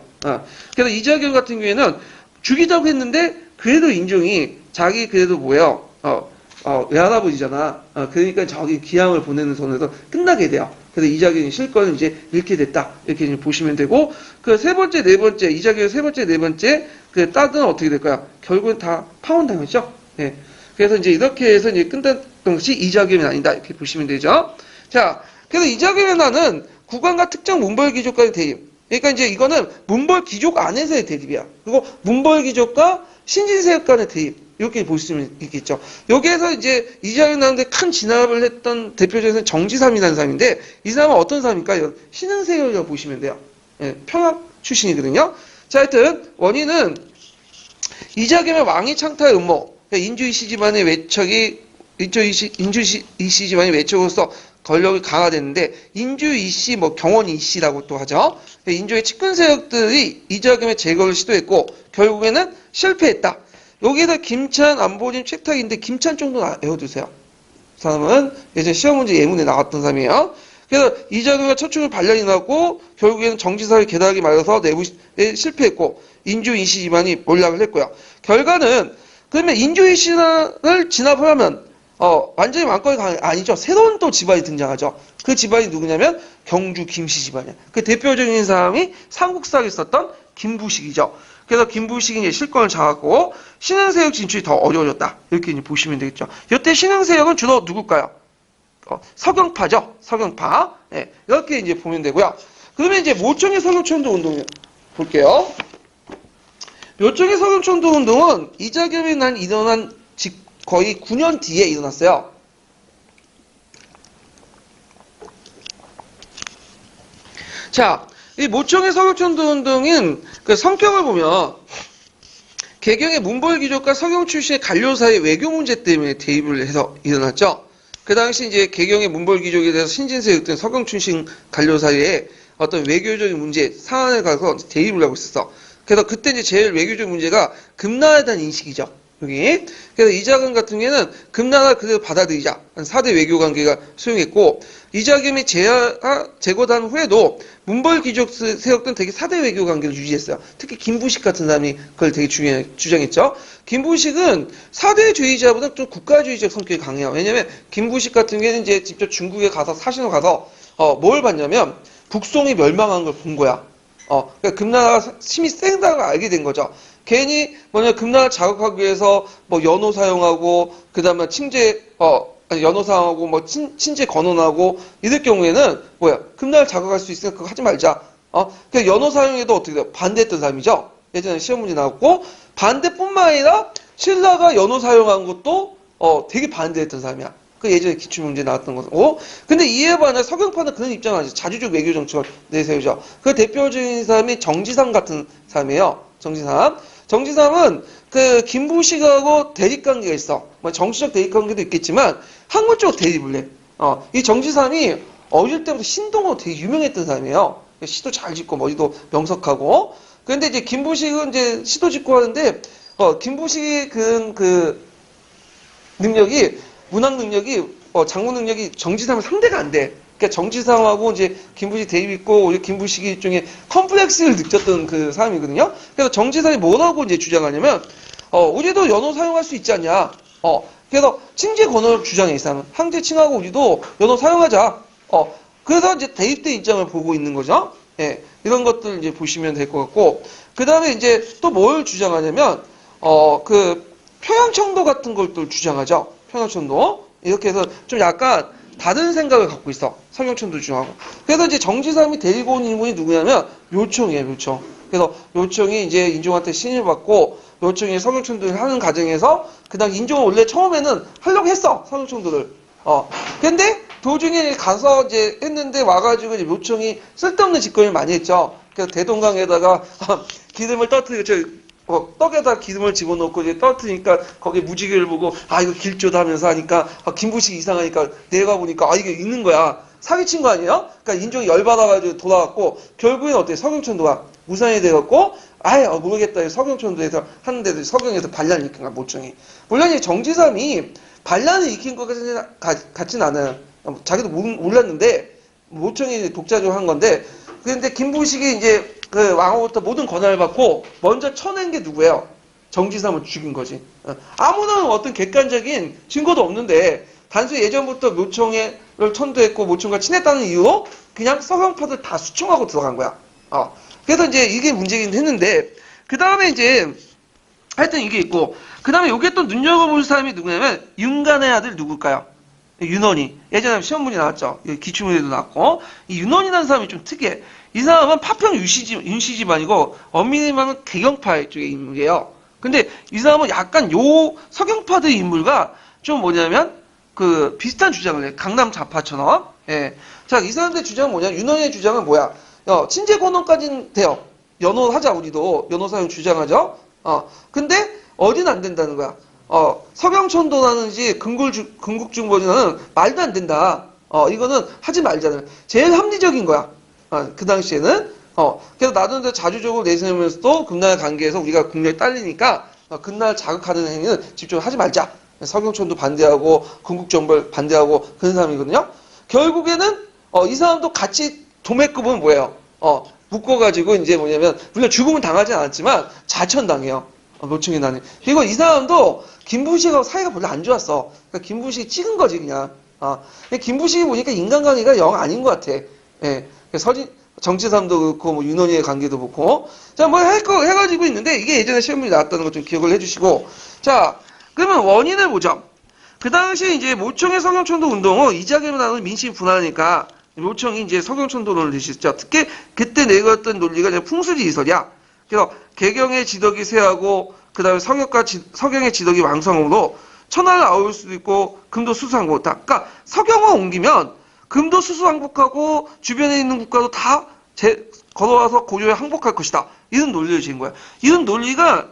그래서 이자겸 같은 경우에는 죽이자고 했는데 그래도 인종이 자기 그래도 외할아버지잖아. 그러니까 저기 기양을 보내는 손에서 끝나게 돼요. 그래서 이자겸이 실권을 이제 잃게 됐다. 이렇게 이제 보시면 되고, 그 세 번째, 네 번째, 이자겸의 세 번째, 네 번째, 그 딸들은 어떻게 될까요? 결국은 다 파혼당했죠? 네. 그래서 이제 이렇게 해서 이제 끝났던 것이 이자겸이 아니다. 이렇게 보시면 되죠? 자, 그래서 이자겸의 난은 국왕과 특정 문벌 귀족과의 대립. 그러니까 이제 이거는 문벌 귀족 안에서의 대립이야. 그리고 문벌 귀족과 신진세력 간의 대립. 이렇게 볼 수 있겠죠. 여기에서 이제 이자겸 나오는데 큰 진압을 했던 대표적인 정지삼이라는 사람인데 이 사람은 어떤 사람입니까? 신흥세력이라고 보시면 돼요. 예, 평학 출신이거든요. 자, 하여튼 원인은 이자겸의 왕위 창탈 음모, 인주이씨 집안의 인주이씨 집안의 외척으로서 권력이 강화됐는데 인주이씨, 경원이씨라고 또 하죠. 인주의 측근 세력들이 이자겸의 제거를 시도했고 결국에는 실패했다. 여기에서 김찬, 안보진, 최탁인데 김찬 정도는 외워두세요. 그 사람은 예전 시험 문제 예문에 나왔던 사람이에요. 그래서 이자겸과 척추를 반란이 나고 결국에는 정지사의 계략이 맞아서 내부에 실패했고 인주이씨 집안이 몰락을 했고요. 결과는 그러면 인주이씨를 진압을 하면 완전히 왕권이 아니죠. 새로운 또 집안이 등장하죠. 그 집안이 누구냐면 경주 김씨 집안이야. 그 대표적인 사람이 삼국사에 있었던 김부식이죠. 그래서 김부식이 이제 실권을 잡았고 신흥세력 진출이 더 어려워졌다. 이렇게 이제 보시면 되겠죠. 이때 신흥세력은 주로 누굴까요? 서경파죠. 서경파. 네, 이렇게 이제 보면 되고요. 그러면 이제 모청의 서경천도 운동 볼게요. 모청의 서경천도 운동은 이자겸이 일어난 거의 9년 뒤에 일어났어요. 자, 이 모청의 서경천도 운동은 그 성격을 보면 개경의 문벌 귀족과 서경 출신의 관료 사이의 외교 문제 때문에 대입을 해서 일어났죠. 그 당시 이제 개경의 문벌 귀족에 대해서 신진세였던 서경 출신 관료 사이에 어떤 외교적인 문제 사안에 가서 대입을 하고 있었어. 그래서 그때 이제 제일 외교적 문제가 금나라에 대한 인식이죠. 여기. 그래서 이자금 같은 경우에는 금나라 그대로 받아들이자. 한 4대 외교 관계가 수용했고, 이자금이 제거된 후에도 문벌 귀족 세력들은 되게 4대 외교 관계를 유지했어요. 특히 김부식 같은 사람이 그걸 되게 주장했죠. 김부식은 4대주의자보다 좀 국가주의적 성격이 강해요. 왜냐면 김부식 같은 경우에는 이제 직접 중국에 가서 사신으로 가서 뭘 봤냐면 북송이 멸망한 걸 본 거야. 그러니까 금나라가 힘이 센다는 걸 알게 된 거죠. 괜히 금나라 자극하기 위해서 뭐 연호 사용하고 그다음에 연호 사용하고 뭐 친제 건원하고 이럴 경우에는 금나라 자극할 수 있으니까 그거 하지 말자. 그러니까 연호 사용에도 어떻게 돼요? 반대했던 사람이죠. 예전에 시험 문제 나왔고 반대뿐만 아니라 신라가 연호 사용한 것도 되게 반대했던 사람이야. 그 예전에 기출문제 나왔던 거고. 근데 이에 반해 서경파는 그런 입장은 아니죠. 자주적 외교 정책을 내세우죠. 그 대표적인 사람이 정지상 같은 사람이에요. 정지상은 그 김부식하고 대립관계가 있어. 뭐 정치적 대립관계도 있겠지만 학문적 대립을 해. 이 정지상이 어릴 때부터 신동으로 되게 유명했던 사람이에요. 시도 잘 짓고 머리도 명석하고. 그런데 이제 김부식은 이제 시도 짓고 하는데 김부식이 그 능력이 문학 능력이 장문 능력이 정지상은 상대가 안 돼. 그러니까 정지상하고 이제 김부식 대립 있고 우리 김부식이 일종의 컴플렉스를 느꼈던 그 사람이거든요. 그래서 정지상이 뭐라고 이제 주장하냐면 우리도 연호 사용할 수 있지 않냐. 그래서 칭제 권한을 주장해 이 사람은 황제 칭하고 우리도 연호 사용하자. 그래서 이제 대립된 입장을 보고 있는 거죠. 예, 이런 것들 이제 보시면 될 것 같고 그 다음에 이제 또 뭘 주장하냐면 그 평양청도 같은 걸 또 주장하죠. 평양청도 이렇게 해서 좀 약간 다른 생각을 갖고 있어. 서경천도 주장하고. 그래서 이제 정지상이 데리고 온 인물이 누구냐면 묘청이에요. 묘청. 그래서 묘청이 이제 인종한테 신임을 받고 묘청이 서경천도를 하는 과정에서 그다음 인종을 원래 처음에는 하려고 했어. 서경천도를. 근데 도중에 가서 이제 했는데 와가지고 이제 묘청이 쓸데없는 짓거리를 많이 했죠. 그래서 대동강에다가 기름을 떨어뜨리고 떡에다 기름을 집어넣고 이제 떨어뜨리니까 거기에 무지개를 보고 이거 길조다 하면서 하니까 김부식이 이상하니까 내가 보니까 이게 있는 거야. 사기친 거 아니에요? 그러니까 인종이 열받아가지고 돌아갔고 결국엔 어때? 서경천도가 무산이 돼갖고 모르겠다. 서경천도에서 하는데도 서경에서 반란을 일으킨 거야. 모청이. 물론 정지삼이 반란을 일으킨 것 같진 않아요. 자기도 몰랐는데 모청이 독자적으로 한 건데 그런데 김부식이 이제 그 왕후부터 모든 권한을 받고 먼저 쳐낸 게 누구예요? 정지삼을 죽인 거지. 아무런 어떤 객관적인 증거도 없는데 단순히 예전부터 묘청을 천도했고 모청과 친했다는 이유로 그냥 서경파들 다 수청하고 들어간 거야. 그래서 이제 이게 문제긴 했는데 그 다음에 이제 하여튼 이게 있고 그 다음에 요게 또 눈여겨볼 사람이 누구냐면 윤간의 아들 누굴까요? 윤원이. 예전에 시험문이 나왔죠. 기출문제도 나왔고 이 윤원이라는 사람이 좀 특이해. 이 사람은 파평 윤씨 집안이고 엄밀히만 개경파 쪽의 인물이에요. 근데 이 사람은 약간 요 서경파들 인물과 좀 뭐냐면 그 비슷한 주장을 해. 강남 좌파처럼. 예. 자, 이 사람들 주장은 뭐냐? 윤원의 주장은 뭐야? 친제 권원까지는 돼요. 연호하자 우리도 연호 사용 주장하죠. 근데 어디는 안 된다는 거야. 서경천도라는지 금국중본이라는 말도 안 된다. 이거는 하지 말자는 제일 합리적인 거야. 그 당시에는. 그래서 나도 자주적으로 내세우면서도 금나라 관계에서 우리가 국력이 딸리니까 금나라 자극하는 행위는 집중을 하지 말자. 서경천도 반대하고 금국정벌 반대하고 그런 사람이거든요. 결국에는 이 사람도 같이 도매급은 뭐예요? 묶어가지고 이제 뭐냐면 물론 죽음은 당하진 않았지만 자천당해요. 묘청이 나네. 그리고 이 사람도 김부식하고 사이가 별로 안 좋았어. 그러니까 김부식이 찍은 거지 그냥. 김부식이 보니까 인간관계가 영 아닌 것 같아. 예. 정치사람도 그렇고 뭐 윤원이의 관계도 그렇고. 자, 뭐 해가지고 있는데 이게 예전에 시험문이 나왔다는 거 좀 기억을 해주시고. 자, 그러면 원인을 보죠. 그 당시에 이제 모청의 서경천도 운동은 이자겸을 나누는 민심이 분화하니까 모청이 이제 서경천도론을 내셨죠. 특히 그때 내걸었던 논리가 그냥 풍수지리설이야. 그래서 개경의 지덕이 쇠하고 그 다음에 서경의 지덕이 왕성으로 천하를 아울 수도 있고 금도 수수항복하다. 그러니까 서경을 옮기면 금도 수수항복하고 주변에 있는 국가도 다 걸어와서 고조에 항복할 것이다. 이런 논리를 지은 거야. 이런 논리가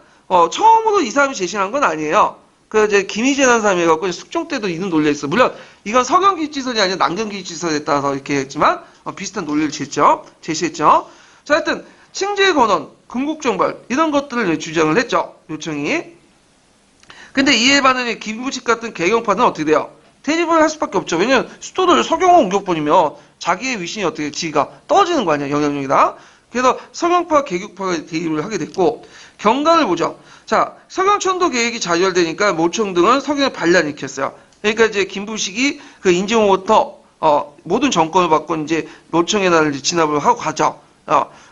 처음으로 이 사람이 제시한 건 아니에요. 그 이제 김희재라는 사람이 해갖고 숙종 때도 이런 논리가 있어. 물론 이건 서경기지설이 아니라 남경기지설에 따라서 이렇게 했지만 비슷한 논리를 제시했죠. 자, 하여튼 칭제권원, 금국정벌 이런 것들을 주장을 했죠. 요청이. 근데 이에 반해 김부식 같은 개경파는 어떻게 돼요? 대립을 할 수밖에 없죠. 왜냐면 수도를 서경호 옹격분이면 자기의 위신이 어떻게 지위가 떨어지는 거 아니야, 영향력이다. 그래서 서경파, 개경파가 대립을 하게 됐고, 경간을 보죠. 자, 서경천도 계획이 좌절되니까 모청 등은 서경에 반란일으켰어요. 그러니까 이제 김부식이 그 인지호부터 모든 정권을 받고 이제 모청의 날을 진압을 하고 가죠.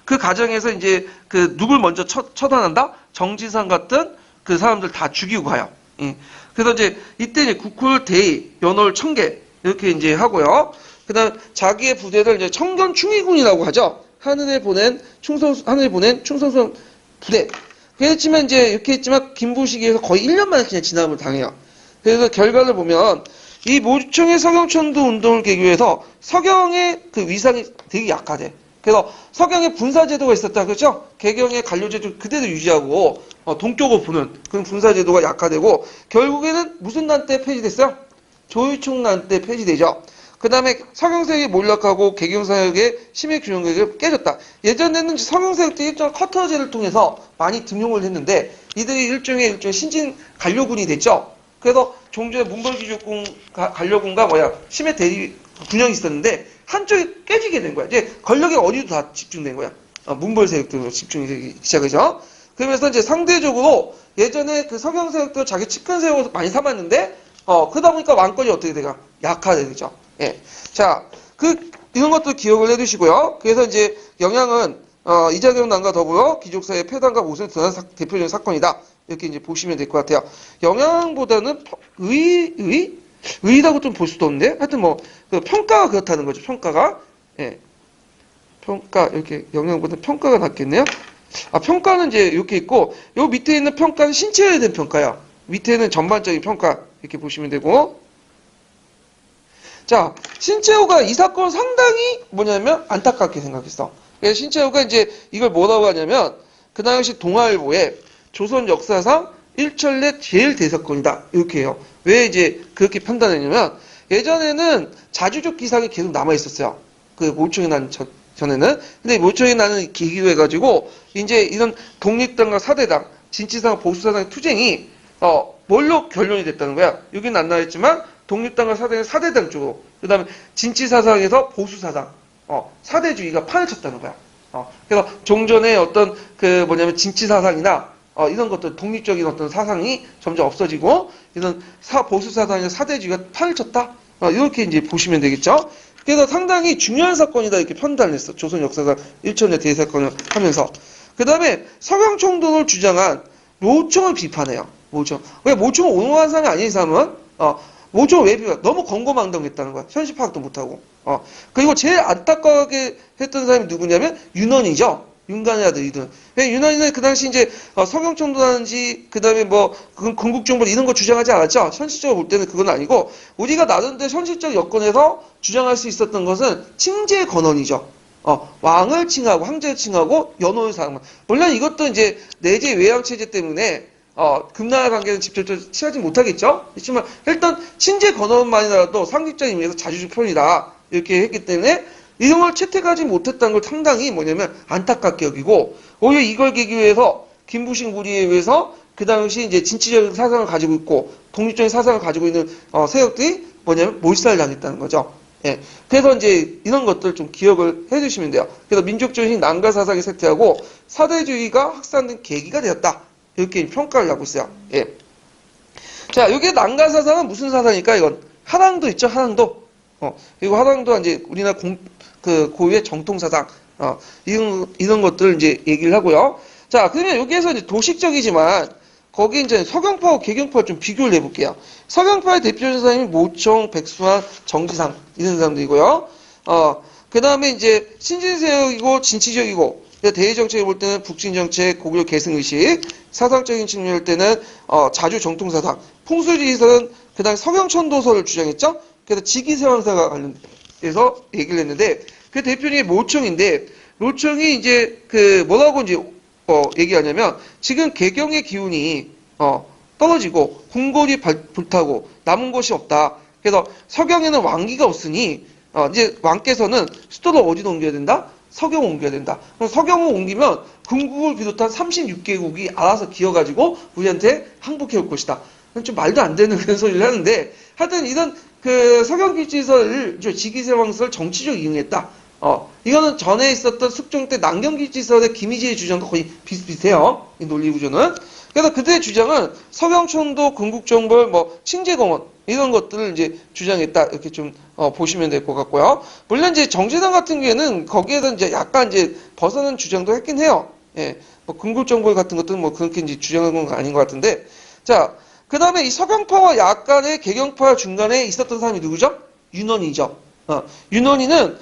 그 과정에서 이제 그 누굴 먼저 처단한다? 정진상 같은 그 사람들 다 죽이고 가요. 예. 그래서 이제 이때 이제 국쿨 대의, 연월 청계 이렇게 이제 하고요. 그다음 자기의 부대를 이제 청견 충의군이라고 하죠. 하늘에 보낸 충성스러운 부대. 그렇지만 이제 이렇게 했지만 김부식에서 거의 1년 만에 그냥 진압을 당해요. 그래서 결과를 보면 이 모청의 서경천도 운동을 계기로 해서 서경의 그 위상이 되게 약하대. 그래서 서경에 분사제도가 있었다, 그렇죠? 개경의 관료제도 그대로 유지하고 동격을 보는 그런 분사제도가 약화되고 결국에는 무슨 난 때 폐지됐어요? 조의총 난 때 폐지되죠. 그 다음에 서경세력이 몰락하고 개경사역의 심의균형이 깨졌다. 예전에는 서경세력들이 일종의 커터제를 통해서 많이 등용을 했는데 이들이 일종의 신진 관료군이 됐죠. 그래서 종조의 문벌기족군 관료군과 심의 대립 균형이 있었는데 한쪽이 깨지게 된 거야. 이제 권력이 어디도 다 집중된 거야. 문벌 세력들로 집중이 되기 시작하죠. 그러면서 이제 상대적으로 예전에 그 서경 세력도 자기 측근 세력으로 많이 삼았는데 그러다 보니까 왕권이 어떻게 돼가 약화되죠. 예. 자, 이런 것도 기억을 해두시고요. 그래서 이제 영향은 이자경 난과 더불어 귀족사의 폐단과 모순을 드러난 대표적인 사건이다. 이렇게 이제 보시면 될 것 같아요. 영향보다는 의의라고 좀 볼 수도 없는데 하여튼 그 평가가 그렇다는 거죠. 평가가. 예. 평가 이렇게 영향보다 평가가 낫겠네요. 평가는 이제 이렇게 있고 요 밑에 있는 평가는 신체에 대한 평가야. 밑에는 전반적인 평가 이렇게 보시면 되고. 자, 신채호가 이 사건 상당히 뭐냐면 안타깝게 생각했어. 그래서 신채호가 이제 이걸 뭐라고 하냐면 그 당시 동아일보에 조선 역사상 일천내 제일 대사건이다. 이렇게 해요. 왜 이제 그렇게 판단했냐면 예전에는 자주적 기상이 계속 남아 있었어요. 그 모청이 난 전에는. 근데 모청이 나는 계기로 해가지고 이제 이런 독립당과 사대당, 진치사상 보수사상의 투쟁이 뭘로 결론이 됐다는 거야. 여기는 안 나와있지만 독립당과 사대당 쪽으로. 그 다음에 진치사상에서 보수사상, 사대주의가 판을 쳤다는 거야. 그래서 종전의 어떤 진치사상이나 이런 것들 독립적인 어떤 사상이 점점 없어지고 이런 보수사상이나 사대주의가 판을 쳤다. 이렇게 이제 보시면 되겠죠. 그래서 상당히 중요한 사건이다 이렇게 판단을 했어. 조선 역사상 일천년 대사건을 하면서. 그 다음에 서경총독을 주장한 모총을 비판해요. 모총. 왜 모총을 옹호한 사람이 아닌 사람은 모총을 왜 비판해? 너무 권고망동했다는 거야. 현실 파악도 못하고. 그리고 제일 안타까워하게 했던 사람이 누구냐면 윤원이죠. 윤간의 아들 이든. 윤원이는 그 당시 이제 서경총독하는지 그 다음에 건국정부 이런 거 주장하지 않았죠. 현실적으로 볼 때는 그건 아니고 우리가 나름대로 현실적 여건에서 주장할 수 있었던 것은 칭제 건원이죠. 왕을 칭하고 황제를 칭하고 연호를 사용. 물론 이것도 이제 내재 외양 체제 때문에 금나라 관계는 직접적으로 취하지 못하겠죠. 그렇지만 일단 칭제 건원만이라도 상식적인 의미에서 자주적 표현이다 이렇게 했기 때문에 이런 걸 채택하지 못했다는 걸 상당히 안타깝게 여기고 오히려 이걸 계기로 해서 김부식 무리에 의해서 그 당시 이제 진취적인 사상을 가지고 있고 독립적인 사상을 가지고 있는 세력들이 몰살을 당했다는 거죠. 예. 그래서 이제 이런 것들 좀 기억을 해주시면 돼요. 그래서 민족주의 난가 사상이 쇠퇴하고 사대주의가 확산된 계기가 되었다. 이렇게 평가를 하고 있어요. 예. 자, 여기 난가 사상은 무슨 사상일까? 이건 하랑도 있죠. 하랑도. 그리고 하랑도 이제 우리나라 고유의 정통 사상. 이런 것들을 이제 얘기를 하고요. 자, 그러면 여기에서 이제 도식적이지만 거기 이제 서경파와 개경파를 좀 비교를 해볼게요. 서경파의 대표적인 사람이 모청, 백수환, 정지상 이런 사람들이고요. 그 다음에 이제 신진세력이고 진취적이고 대외 정책을 볼 때는 북진 정책, 고구려 계승의식, 사상적인 측면일 때는 자주 정통 사상, 풍수지리에서는 그다음 서경천도서를 주장했죠. 그래서 지기세왕사가 관련해서 얘기를 했는데 그 대표님이 모청인데 모청이 이제 뭐라고 이제 얘기하냐면 지금 개경의 기운이 떨어지고 궁궐이 불타고 남은 곳이 없다. 그래서 서경에는 왕기가 없으니 이제 왕께서는 수도를 어디로 옮겨야 된다? 서경을 옮겨야 된다. 그럼 서경을 옮기면 궁국을 비롯한 36개국이 알아서 기어가지고 우리한테 항복해 올 것이다. 좀 말도 안 되는 그런 소리를 하는데, 하여튼 이런 그 서경기지설을, 지기세왕설 정치적으로 이용했다. 이거는 전에 있었던 숙종 때 남경기지설의 김희재의 주장과 거의 비슷비슷해요. 이 논리 구조는. 그래서 그들의 주장은 서경촌도, 궁극정벌, 뭐 칭제공원 이런 것들을 이제 주장했다. 이렇게 좀 보시면 될 것 같고요. 물론 이제 정제당 같은 경우에는 거기에서 이제 약간 이제 벗어난 주장도 했긴 해요. 예, 뭐 궁극정벌 같은 것들은 뭐 그렇게 이제 주장한 건 아닌 것 같은데, 자, 그 다음에 이 서경파와 약간의 개경파 중간에 있었던 사람이 누구죠? 윤원이죠. 윤원이는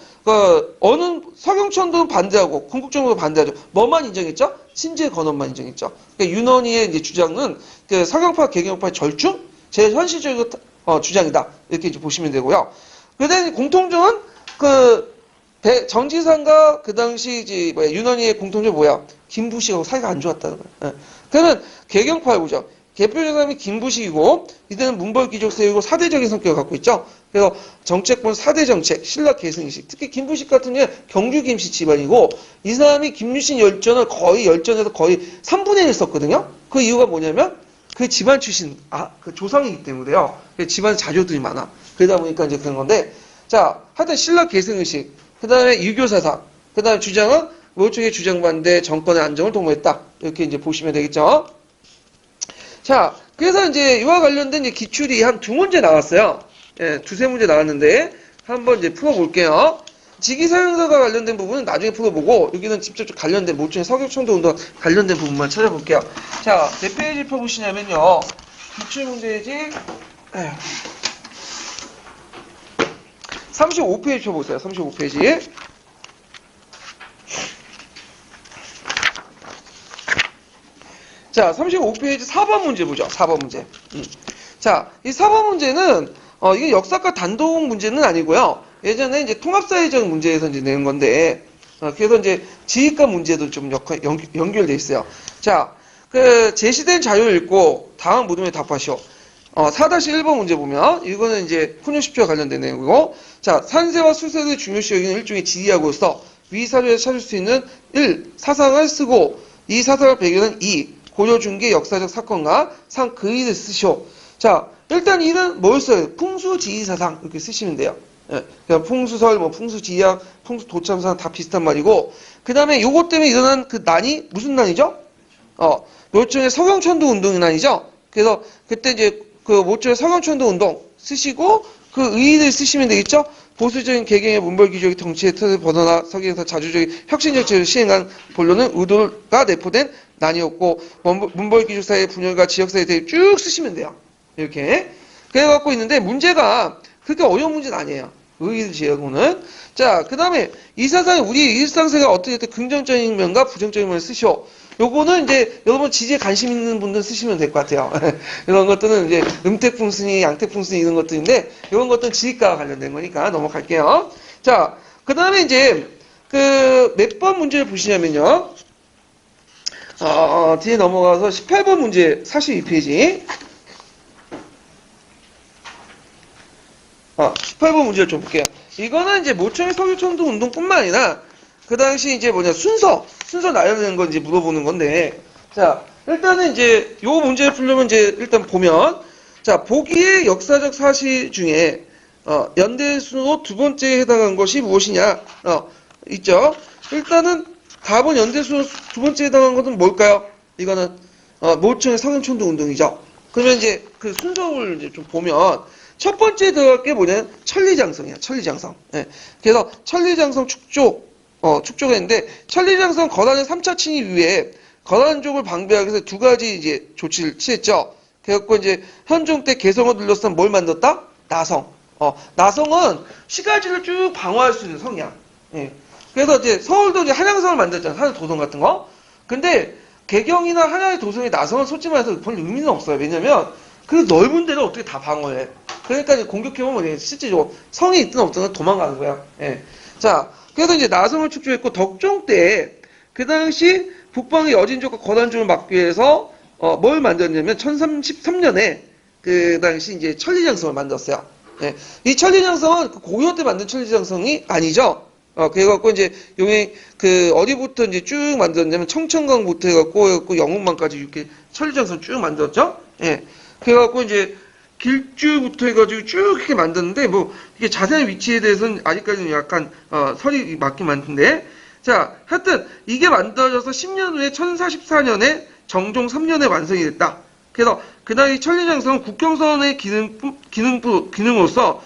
서경천도 반대하고 궁극정벌도 반대하죠. 뭐만 인정했죠? 신재 건원만 인정했죠. 그러니까 윤원이의 이제 주장은 그 서경파, 개경파의 절충, 제일 현실적인 주장이다. 이렇게 이제 보시면 되고요. 그다음에 공통점은 정지상과 그 당시 이제 윤원이의 공통점이 뭐야? 김부식하고 사이가 안 좋았다는 거예요. 예. 그러면 개경파의 보죠. 대표적인 사람이 김부식이고, 이들은 문벌귀족 세우고 사대적인 성격을 갖고 있죠. 그래서 정책본 4대 정책, 신라 계승식. 특히 김부식 같은 경우는 경주 김씨 집안이고, 이 사람이 김유신 열전을 열전에서 거의 3분의 1 썼거든요. 그 이유가 뭐냐면, 그 집안 출신, 그 조상이기 때문에요. 집안 자조들이 많아. 그러다 보니까 이제 그런 건데, 자, 하여튼 신라 계승의식, 그 다음에 유교사상, 그 다음에 주장은 모쪽의 주장반대 정권의 안정을 도모했다. 이렇게 이제 보시면 되겠죠. 자, 그래서 이제 이와 관련된 이제 기출이 한 2문제 나왔어요. 예, 2-3문제 나왔는데, 한번 이제 풀어볼게요. 직위사용사가 관련된 부분은 나중에 풀어보고, 여기는 직접적 관련된, 모종의 서격청도 운동 관련된 부분만 찾아볼게요. 자, 몇 페이지 펴보시냐면요. 기출문제지, 35페이지 펴보세요. 35페이지. 자, 35페이지 4번 문제 보죠. 4번 문제. 자, 이 4번 문제는, 이게 역사과 단독 문제는 아니고요. 예전에 이제 통합사회적 문제에서 이제 내는 건데, 그래서 이제 지휘과 문제도 좀 연결돼 있어요. 자, 제시된 자료를 읽고 다음 물음에 답하시오. 4-1번 문제 보면, 이거는 이제 훈육십조와 관련된 내용이고, 자, 산세와 수세의 중요시 여기는 일종의 지리하고서 위 사료에서 찾을 수 있는 1. 사상을 쓰고, 2. 사상을 배경은 2. 고려 중기 역사적 사건과 3. 그의를 쓰시오. 자, 일단 이는 뭘 써요? 풍수지리사상 이렇게 쓰시면 돼요. 예, 그냥 풍수설, 뭐 풍수지리학, 풍수도참사상 다 비슷한 말이고, 그 다음에 요것 때문에 일어난 그 난이 무슨 난이죠? 모종의 서경천도 운동의 난이죠. 그래서 그때 이제 그 모종의 서경천도 운동 쓰시고 그 의의를 쓰시면 되겠죠. 보수적인 개경의 문벌귀족의 정치의 틀을 벗어나 서기에서 자주적인 혁신적 제도를 시행한 본론은 의도가 내포된 난이었고, 문벌귀족 사회의 분열과 지역사회에 대해 쭉 쓰시면 돼요. 이렇게. 그래갖고 있는데, 문제가 그렇게 어려운 문제는 아니에요. 의의를 지어보는. 자, 그 다음에 이 사상이 우리 일상생활 어떻게 때 긍정적인 면과 부정적인 면을 쓰시오. 요거는 이제 여러분 지지에 관심 있는 분들 쓰시면 될 것 같아요. 이런 것들은 이제 음택풍순이, 양택풍순이 이런 것들인데, 이런 것들은 지휘과와 관련된 거니까 넘어갈게요. 자, 그 다음에 이제 몇 번 문제를 보시냐면요. 뒤에 넘어가서 18번 문제 42페이지. 18번 문제를 좀 볼게요. 이거는 이제 모청의 서교천도 운동뿐만 아니라 그 당시 이제 순서 나열되는 건 이제 물어보는 건데, 자, 일단은 이제 요 문제를 풀려면 이제 일단 보면, 자, 보기의 역사적 사실 중에 연대순으로 두 번째에 해당한 것이 무엇이냐, 있죠. 일단은 답은 연대순으로 두 번째에 해당한 것은 뭘까요? 이거는 모청의 서경천도 운동이죠. 그러면 이제 그 순서를 이제 좀 보면, 첫 번째 들어갈 게 뭐냐면 천리장성이야. 천리장성. 예. 그래서 천리장성 축조가 있는데, 천리장성 거란의 3차 침입 이후에 거란족을 방배하기 위해서 두 가지 이제 조치를 취했죠. 그래갖고 이제 현종 때 개성을 둘러싼 뭘 만들었다? 나성. 나성은 시가지를 쭉 방어할 수 있는 성이야. 예. 그래서 이제 서울도 이제 한양성을 만들었잖아. 한양 도성 같은 거. 근데 개경이나 한양의 도성이 나성은 솔직히 말해서 별 의미는 없어요. 왜냐면 그 넓은 데를 어떻게 다 방어해. 그러니까 이제 공격해보면 실제로 성이 있든 없든 도망가는 거야. 예. 자, 그래서 이제 나성을 축조했고, 덕종 때 그 당시 북방의 여진족과 거란족을 막기 위해서 뭘 만들었냐면 1033년에 그 당시 이제 천리장성을 만들었어요. 예. 이 천리장성은 그 고려 때 만든 천리장성이 아니죠. 그래갖고 이제 용의 어디부터 이제 쭉 만들었냐면 청천강부터 해갖고 영흥만까지 이렇게 천리장성 쭉 만들었죠. 예. 그래갖고 이제 길주부터 해가지고 쭉 이렇게 만드는데 뭐 이게 자세한 위치에 대해서는 아직까지는 약간 설이 맞긴 많던데 자 하여튼 이게 만들어져서 10년 후에 1044년에 정종 3년에 완성이 됐다. 그래서 그날 이 천리장성은 국경선의 기능으로서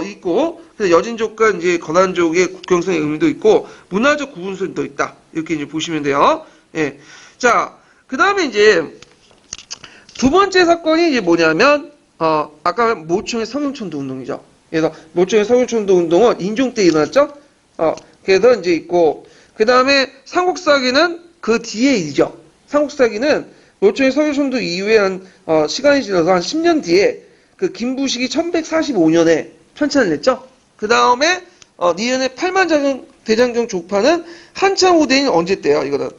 있고 그래서 여진족과 이제 건한족의 국경선의 의미도 있고 문화적 구분선도 있다. 이렇게 이제 보시면 돼요. 예. 자, 그 다음에 이제 두 번째 사건이 이제 뭐냐면 아까 모청의 성형천도 운동이죠. 그래서 모청의 성형천도 운동은 인종 때 일어났죠. 그래서 이제 있고 그 다음에 삼국사기는 그 뒤에 일이죠. 삼국사기는 모청의 성형천도 이후에 한 시간이 지나서 한 10년 뒤에 그 김부식이 1145년에 편찬을 냈죠. 그 다음에 니은의 팔만장경 대장경 족파는 한참 후대인 언제 때요? 이거는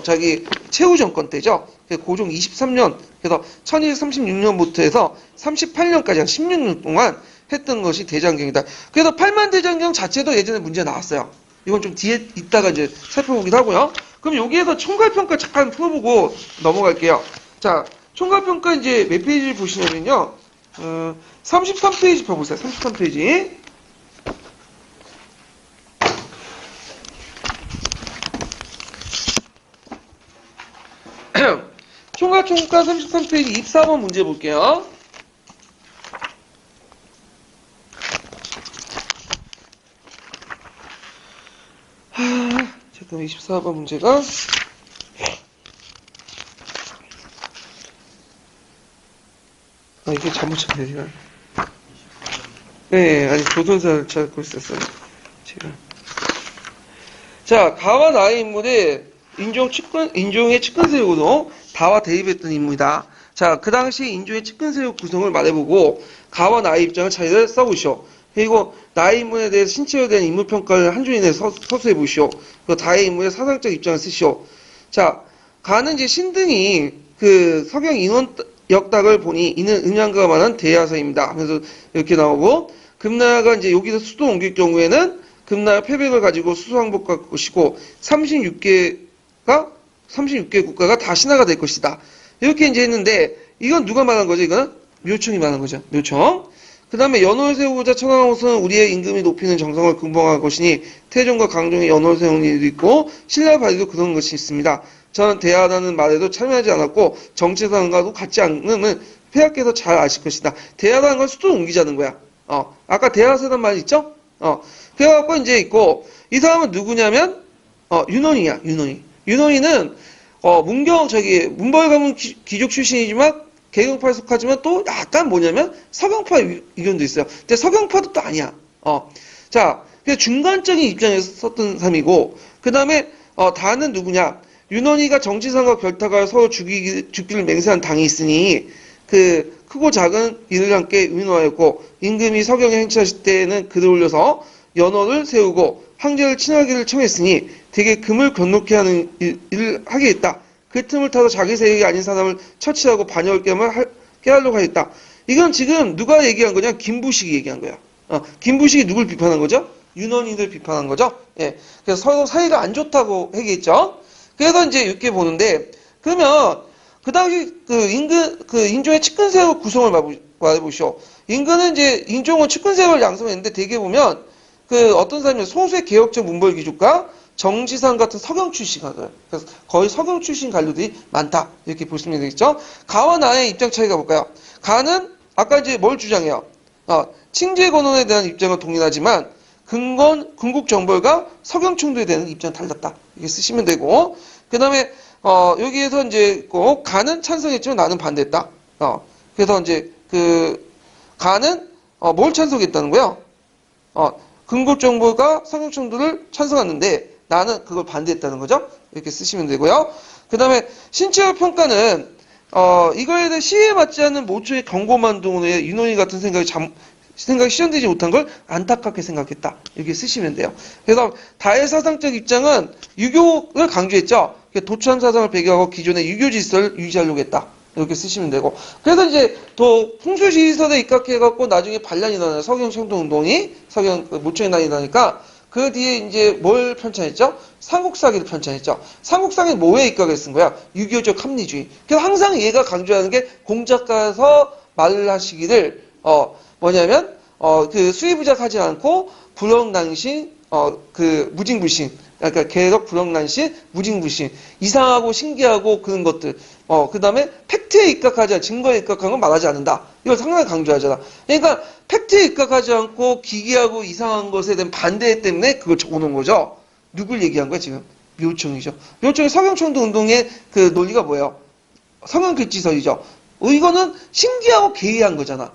자기 최후 정권 때죠. 고종 23년 그래서 1236년부터 해서 38년까지 한 16년 동안 했던 것이 대장경이다. 그래서 팔만대장경 자체도 예전에 문제 나왔어요. 이건 좀 뒤에 있다가 이제 살펴보기도 하고요. 그럼 여기에서 총괄평가 잠깐 풀어보고 넘어갈게요. 자, 총괄평가 이제 몇 페이지를 보시냐면요. 33페이지 펴보세요. 33페이지. 총괄평가 33페이지 24번 문제 볼게요. 잠깐만 24번 문제가 이게 잘못 찾네 제가. 네, 아니 조선사를 찾고 있었어요 제가. 자, 가와 나의 인물의 인종의 측근세력으로 다와 대립했던 인물이다. 자, 그 당시 인종의 측근세력 구성을 말해보고 가와 나의 입장을 차이를 써보시오. 그리고 나의 인물에 대해서 신체에 대한 인물평가를 한 줄이내 서술해보시오. 그리고 다의 인물의 사상적 입장을 쓰시오. 자, 가는 이제 신등이 그 서경 인원역닥을 보니 이는 음양과 만한 대야서입니다. 그래서 이렇게 나오고 금나라가 이제 여기서 수도 옮길 경우에는 금나라 패백을 가지고 수수항복할 것이고 36개 국가가 다 신하가 될 것이다. 이렇게 이제 했는데 이건 누가 말한 거죠? 이거는 묘청이 말한 거죠. 묘청. 그 다음에 연호를 세우고자 천하는 것은 우리의 임금이 높이는 정성을 근본할 것이니 태종과 강종의 연호를 세운 일도 있고 신라 발이도 그런 것이 있습니다. 저는 대하라는 말에도 참여하지 않았고 정치상과도 같지 않음을 폐하께서 잘 아실 것이다. 대하라는 건 수도 옮기자는 거야. 아까 대하세란 말 있죠? 그래갖고 이제 있고 이 사람은 누구냐면 윤원이야. 윤원이는 문벌 가문 귀족 출신이지만 개경파에 속하지만 또 약간 뭐냐면 서경파 의견도 있어요. 근데 서경파도 또 아니야. 자, 그래서 중간적인 입장에서 썼던 사람이고 그 다음에 다는 누구냐? 윤원이가 정치상과 결탁하여 서로 죽기를 맹세한 당이 있으니 그 크고 작은 이를 함께 의논하였고 임금이 서경에 행차하실 때에는 글을 올려서 연호를 세우고 황제를 친하기를 청했으니 대개 금을 건너게 하는 일을 하게 했다. 그 틈을 타서 자기 세력이 아닌 사람을 처치하고 반역을 깨하려고 하였다. 이건 지금 누가 얘기한 거냐? 김부식이 얘기한 거야. 김부식이 누굴 비판한 거죠? 윤원이를 비판한 거죠. 예. 그래서 서로 사이가 안 좋다고 얘기했죠. 그래서 이제 이렇게 보는데 그러면 그 당시 인종의 측근세력 구성을 말해보시오. 인근은 이제 인종은 측근세력을 양성했는데 대개 보면 어떤 사람이 소수의 개혁적 문벌귀족과 정지상 같은 서경 출신가 돼요. 그래서 거의 서경 출신 관료들이 많다. 이렇게 보시면 되겠죠. 가와 나의 입장 차이가 볼까요? 가는 아까 이제 뭘 주장해요? 칭제 권원에 대한 입장은 동일하지만 군국 정벌과 서경 충돌에 대한 입장은 달랐다. 이렇게 쓰시면 되고 그 다음에 여기에서 이제 꼭 가는 찬성했지만 나는 반대했다. 그래서 이제 가는 뭘 찬성했다는 거예요? 군국 정벌과 서경 충돌을 찬성했는데 나는 그걸 반대했다는 거죠. 이렇게 쓰시면 되고요. 그 다음에 신체적 평가는 이거에 대해 시에 맞지 않는 모초의 경고만 동원에 윤원이 같은 생각이 실현되지 못한 걸 안타깝게 생각했다. 이렇게 쓰시면 돼요. 그래서 다의 사상적 입장은 유교를 강조했죠. 도천 사상을 배경하고 기존의 유교 질서를 유지하려고 했다. 이렇게 쓰시면 되고. 그래서 이제 또 풍수시설에 입각해갖고 나중에 반란이 일어나요. 서경 창동운동이 모청의 난이 나니까 그 뒤에 이제 뭘 편찬했죠? 삼국사기를 편찬했죠. 삼국사기는 뭐에 입각을 쓴 거야? 유교적 합리주의. 그래서 항상 얘가 강조하는 게 공작가서 말을 하시기를 뭐냐면 그 수의부작하지 않고 불억난신 그 무징불신, 그러니까 계속 불억난신 무징불신, 이상하고 신기하고 그런 것들, 그 다음에 팩트에 입각하지 않고 증거에 입각한 건 말하지 않는다. 이걸 상당히 강조하잖아. 그러니까 팩트에 입각하지 않고 기괴하고 이상한 것에 대한 반대 때문에 그걸 적어놓은 거죠. 누굴 얘기한 거야 지금? 묘총이죠. 묘총이 서경촌도 운동의 그 논리가 뭐예요? 성형글지설이죠. 이거는 신기하고 괴이한 거잖아.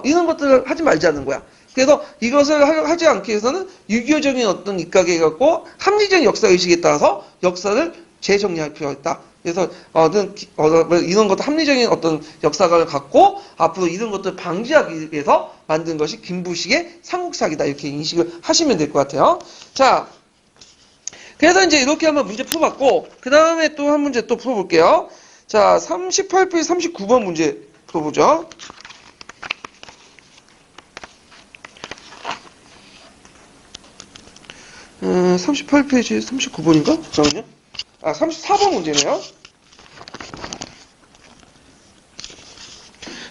이런 것들을 하지 말자는 거야. 그래서 이것을 하지 않기 위해서는 유교적인 어떤 입각에 갖고 합리적인 역사의식에 따라서 역사를 재정리할 필요가 있다. 그래서 이런 것도 합리적인 어떤 역사관을 갖고 앞으로 이런 것들을 방지하기 위해서 만든 것이 김부식의 삼국사기다. 이렇게 인식을 하시면 될 것 같아요. 자, 그래서 이제 이렇게 한번 문제 풀어봤고 그 다음에 또 한 문제 또 풀어볼게요. 자, 38페이지 39번 문제 풀어보죠. 38페이지 39번인가? 잠깐만요. 34번 문제네요.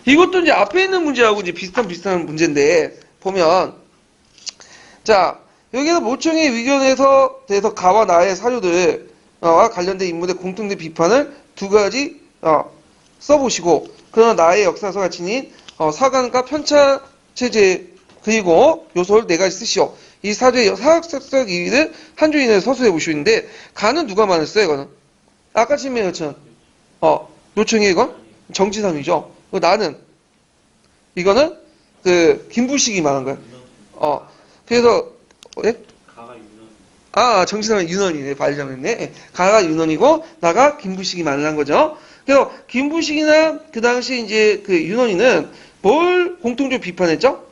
이것도 이제 앞에 있는 문제하고 이제 비슷한 문제인데, 보면, 자, 여기서 모청의 의견에서 대해서 가와 나의 사료들과 관련된 인물의 공통된 비판을 두 가지, 써보시고, 그러나 나의 역사서가 지닌, 사관과 편차 체제, 그리고 요소를 네 가지 쓰시오. 이 사조의 사학적 이의를 한 줄 이내에 서술해 보시는데, 가는 누가 많았어요, 이거는? 아까 친명요청. 요청이 이건? 정지상이죠. 나는, 이거는, 김부식이 말한 거야. 그래서, 예? 정지상은 윤원이네, 발전했네. 가가 윤원이고, 나가 김부식이 말한 거죠. 그래서, 김부식이나, 그 당시 이제, 윤원이는 뭘 공통적으로 비판했죠?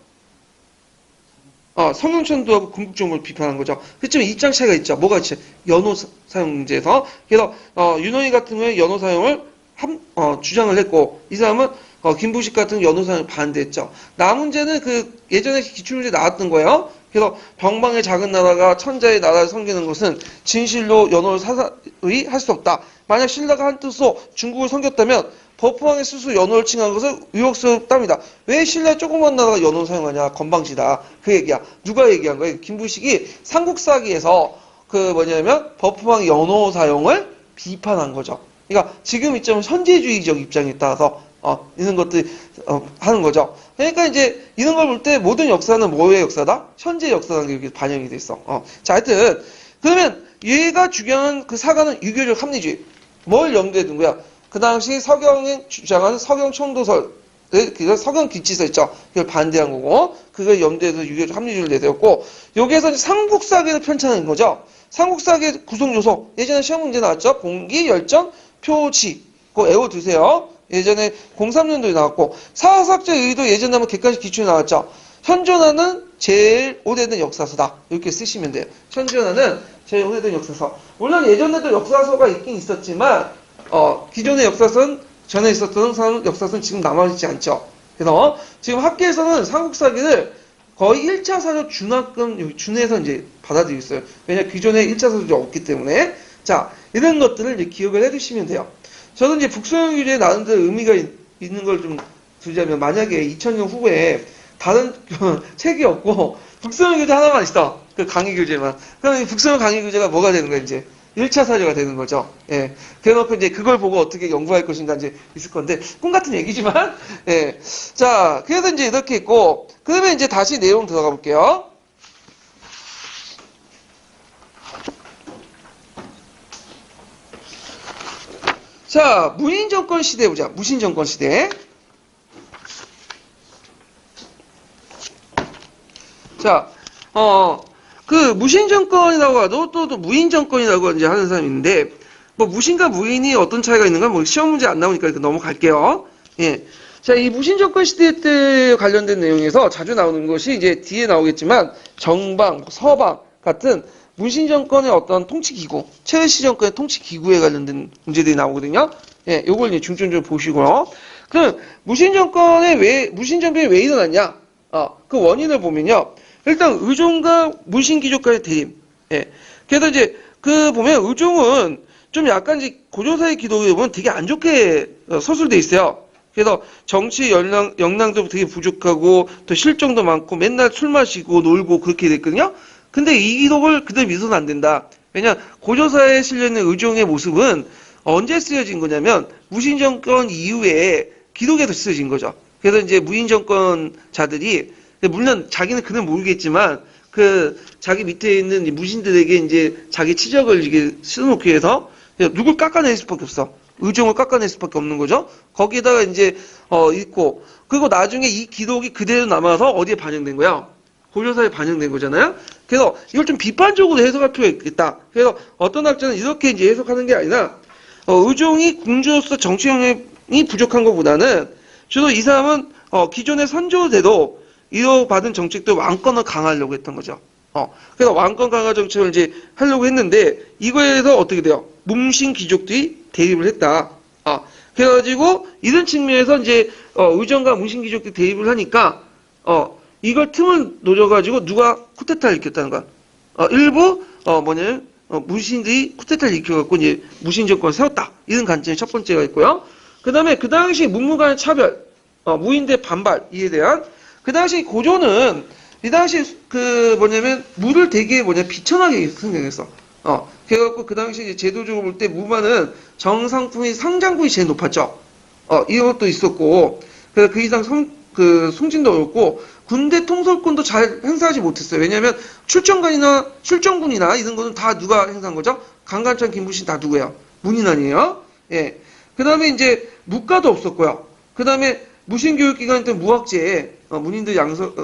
성형천도하고 궁극정보를 비판한 거죠. 그렇지만 입장 차이가 있죠. 뭐가 있지? 연호 사용 문제에서. 그래서, 윤원이 같은 경우에 연호 사용을 주장을 했고, 이 사람은, 김부식 같은 연호 사용을 반대했죠. 나 문제는 예전에 기출문제 나왔던 거예요. 그래서, 병방의 작은 나라가 천자의 나라를 섬기는 것은 진실로 연호를 사사의 할 수 없다. 만약 신라가 한 뜻으로 중국을 섬겼다면, 버프왕의 스스로 연호를 칭한 것은 의혹스럽답니다. 왜 신라 조그만 나라가 연호를 사용하냐? 건방지다. 그 얘기야. 누가 얘기한 거예요? 김부식이 삼국사기에서 버프왕의 연호 사용을 비판한 거죠. 그러니까 지금 이점은 현재주의적 입장에 따라서 이런 것들 하는 거죠. 그러니까 이제 이런 걸 볼 때 모든 역사는 뭐의 역사다? 현재 역사라는 게 이렇게 반영이 돼 있어. 자, 하여튼 그러면 얘가 주장한 그 사가는 유교적 합리주의. 뭘 염두에 둔 거야? 그 당시 서경이 주장한 서경총도설, 서경기치서 있죠. 그걸 반대한 거고, 그걸 염두에 둬서 유교적 합리주의를 내세웠고, 여기에서 삼국사기를 편찬한 거죠. 삼국사기의 구성요소, 예전에 시험 문제 나왔죠. 공기, 열전, 표지, 그거 외워두세요. 예전에 03년도에 나왔고, 사학적 의도 예전에 한번 객관식 기출이 나왔죠. 현존하는 제일 오래된 역사서다. 이렇게 쓰시면 돼요. 현존하는 제일 오래된 역사서. 물론 예전에도 역사서가 있긴 있었지만, 기존의 역사서는 전에 있었던 역사서는 지금 남아있지 않죠. 그래서 지금 학계에서는 삼국사기를 거의 1차 사조 준하권 준에서 이제 받아들이고 있어요. 왜냐 기존에 1차 사조가 없기 때문에. 자, 이런 것들을 이제 기억을 해두시면 돼요. 저는 이제 북소형 규제에 나름대로 의미가 있는 걸 좀 두자면, 만약에 2000년 후에 다른 책이 없고 북소형 규제 하나만 있어. 그 강의 규제만. 그럼 이 북소형 강의 규제가 뭐가 되는 거야, 이제? 1차 사료가 되는 거죠. 예. 그래놓고 이제 그걸 보고 어떻게 연구할 것인가 이제 있을 건데, 꿈 같은 얘기지만, 예. 자, 그래서 이제 이렇게 있고, 그러면 이제 다시 내용 들어가 볼게요. 자, 무인정권 시대 보자. 무신정권 시대. 자, 무신정권이라고 하도 또 무인정권이라고 이제 하는 사람이 있는데, 무신과 무인이 어떤 차이가 있는가, 시험 문제 안 나오니까 넘어갈게요. 예. 자, 이 무신정권 시대 때 관련된 내용에서 자주 나오는 것이 이제 뒤에 나오겠지만, 정방, 서방 같은 무신정권의 어떤 통치기구, 최씨 정권의 통치기구에 관련된 문제들이 나오거든요. 예, 요걸 이제 중점적으로 보시고요. 무신정권이 왜 일어났냐? 그 원인을 보면요. 일단 의종과 문신귀족과의 대립. 예. 그래서 이제 그 보면 의종은 좀 약간 이제 고조사의 기독에 보면 되게 안 좋게 서술돼 있어요. 그래서 정치 역량도 되게 부족하고 또 실정도 많고 맨날 술 마시고 놀고 그렇게 됐거든요. 근데 이 기록을 그대로 믿어서는 안 된다. 왜냐 고조사에 실려있는 의종의 모습은 언제 쓰여진 거냐면 무신정권 이후에 기록에서 쓰여진 거죠. 그래서 이제 무인정권자들이 물론 자기는 그는 모르겠지만 그 자기 밑에 있는 무신들에게 이제 자기 치적을 이게 써놓기 위해서 누굴 깎아낼 수밖에 없어. 의종을 깎아낼 수밖에 없는 거죠. 거기에다가 이제 있고 그리고 나중에 이 기록이 그대로 남아서 어디에 반영된 거야? 고조사에 반영된 거잖아요. 그래서 이걸 좀 비판적으로 해석할 필요가 있겠다. 그래서 어떤 학자는 이렇게 이제 해석하는 게 아니라 의종이 궁주로서 정치 영향이 부족한 것보다는 주로 이 사람은 기존의 선조대로 이어받은 정책도 왕권을 강화하려고 했던 거죠. 그래서 왕권 강화 정책을 이제 하려고 했는데 이거에서 어떻게 돼요? 문신 귀족들이 대립을 했다. 그래가지고 이런 측면에서 이제 의정과 문신 귀족들이 대립을 하니까 이걸 틈을 노려가지고 누가 쿠데타를 일으켰다는 거야. 일부 뭐냐면 무신들이 쿠데타를 일으켜갖고 이제 무신 정권을 세웠다. 이런 관점이 첫 번째가 있고요. 그 다음에 그 당시 문무 간의 차별, 무인대 반발 이에 대한 그 당시 고조는 이 당시 그 뭐냐면 무를 되게 비천하게 생각했어. 그래갖고 그 당시 제도적으로 볼 때 무만은 정상품이 상장군이 제일 높았죠. 이런 것도 있었고 그래서 그 이상 송진도 어렵고 군대 통솔권도 잘 행사하지 못했어요. 왜냐하면 출정군이나 이런 거는 다 누가 행사한 거죠? 강간찬, 김부신 다 누구예요? 문인 아니에요? 예. 그 다음에 이제 무과도 없었고요. 그 다음에 무신교육기관 때 무학제, 무인들 양성하기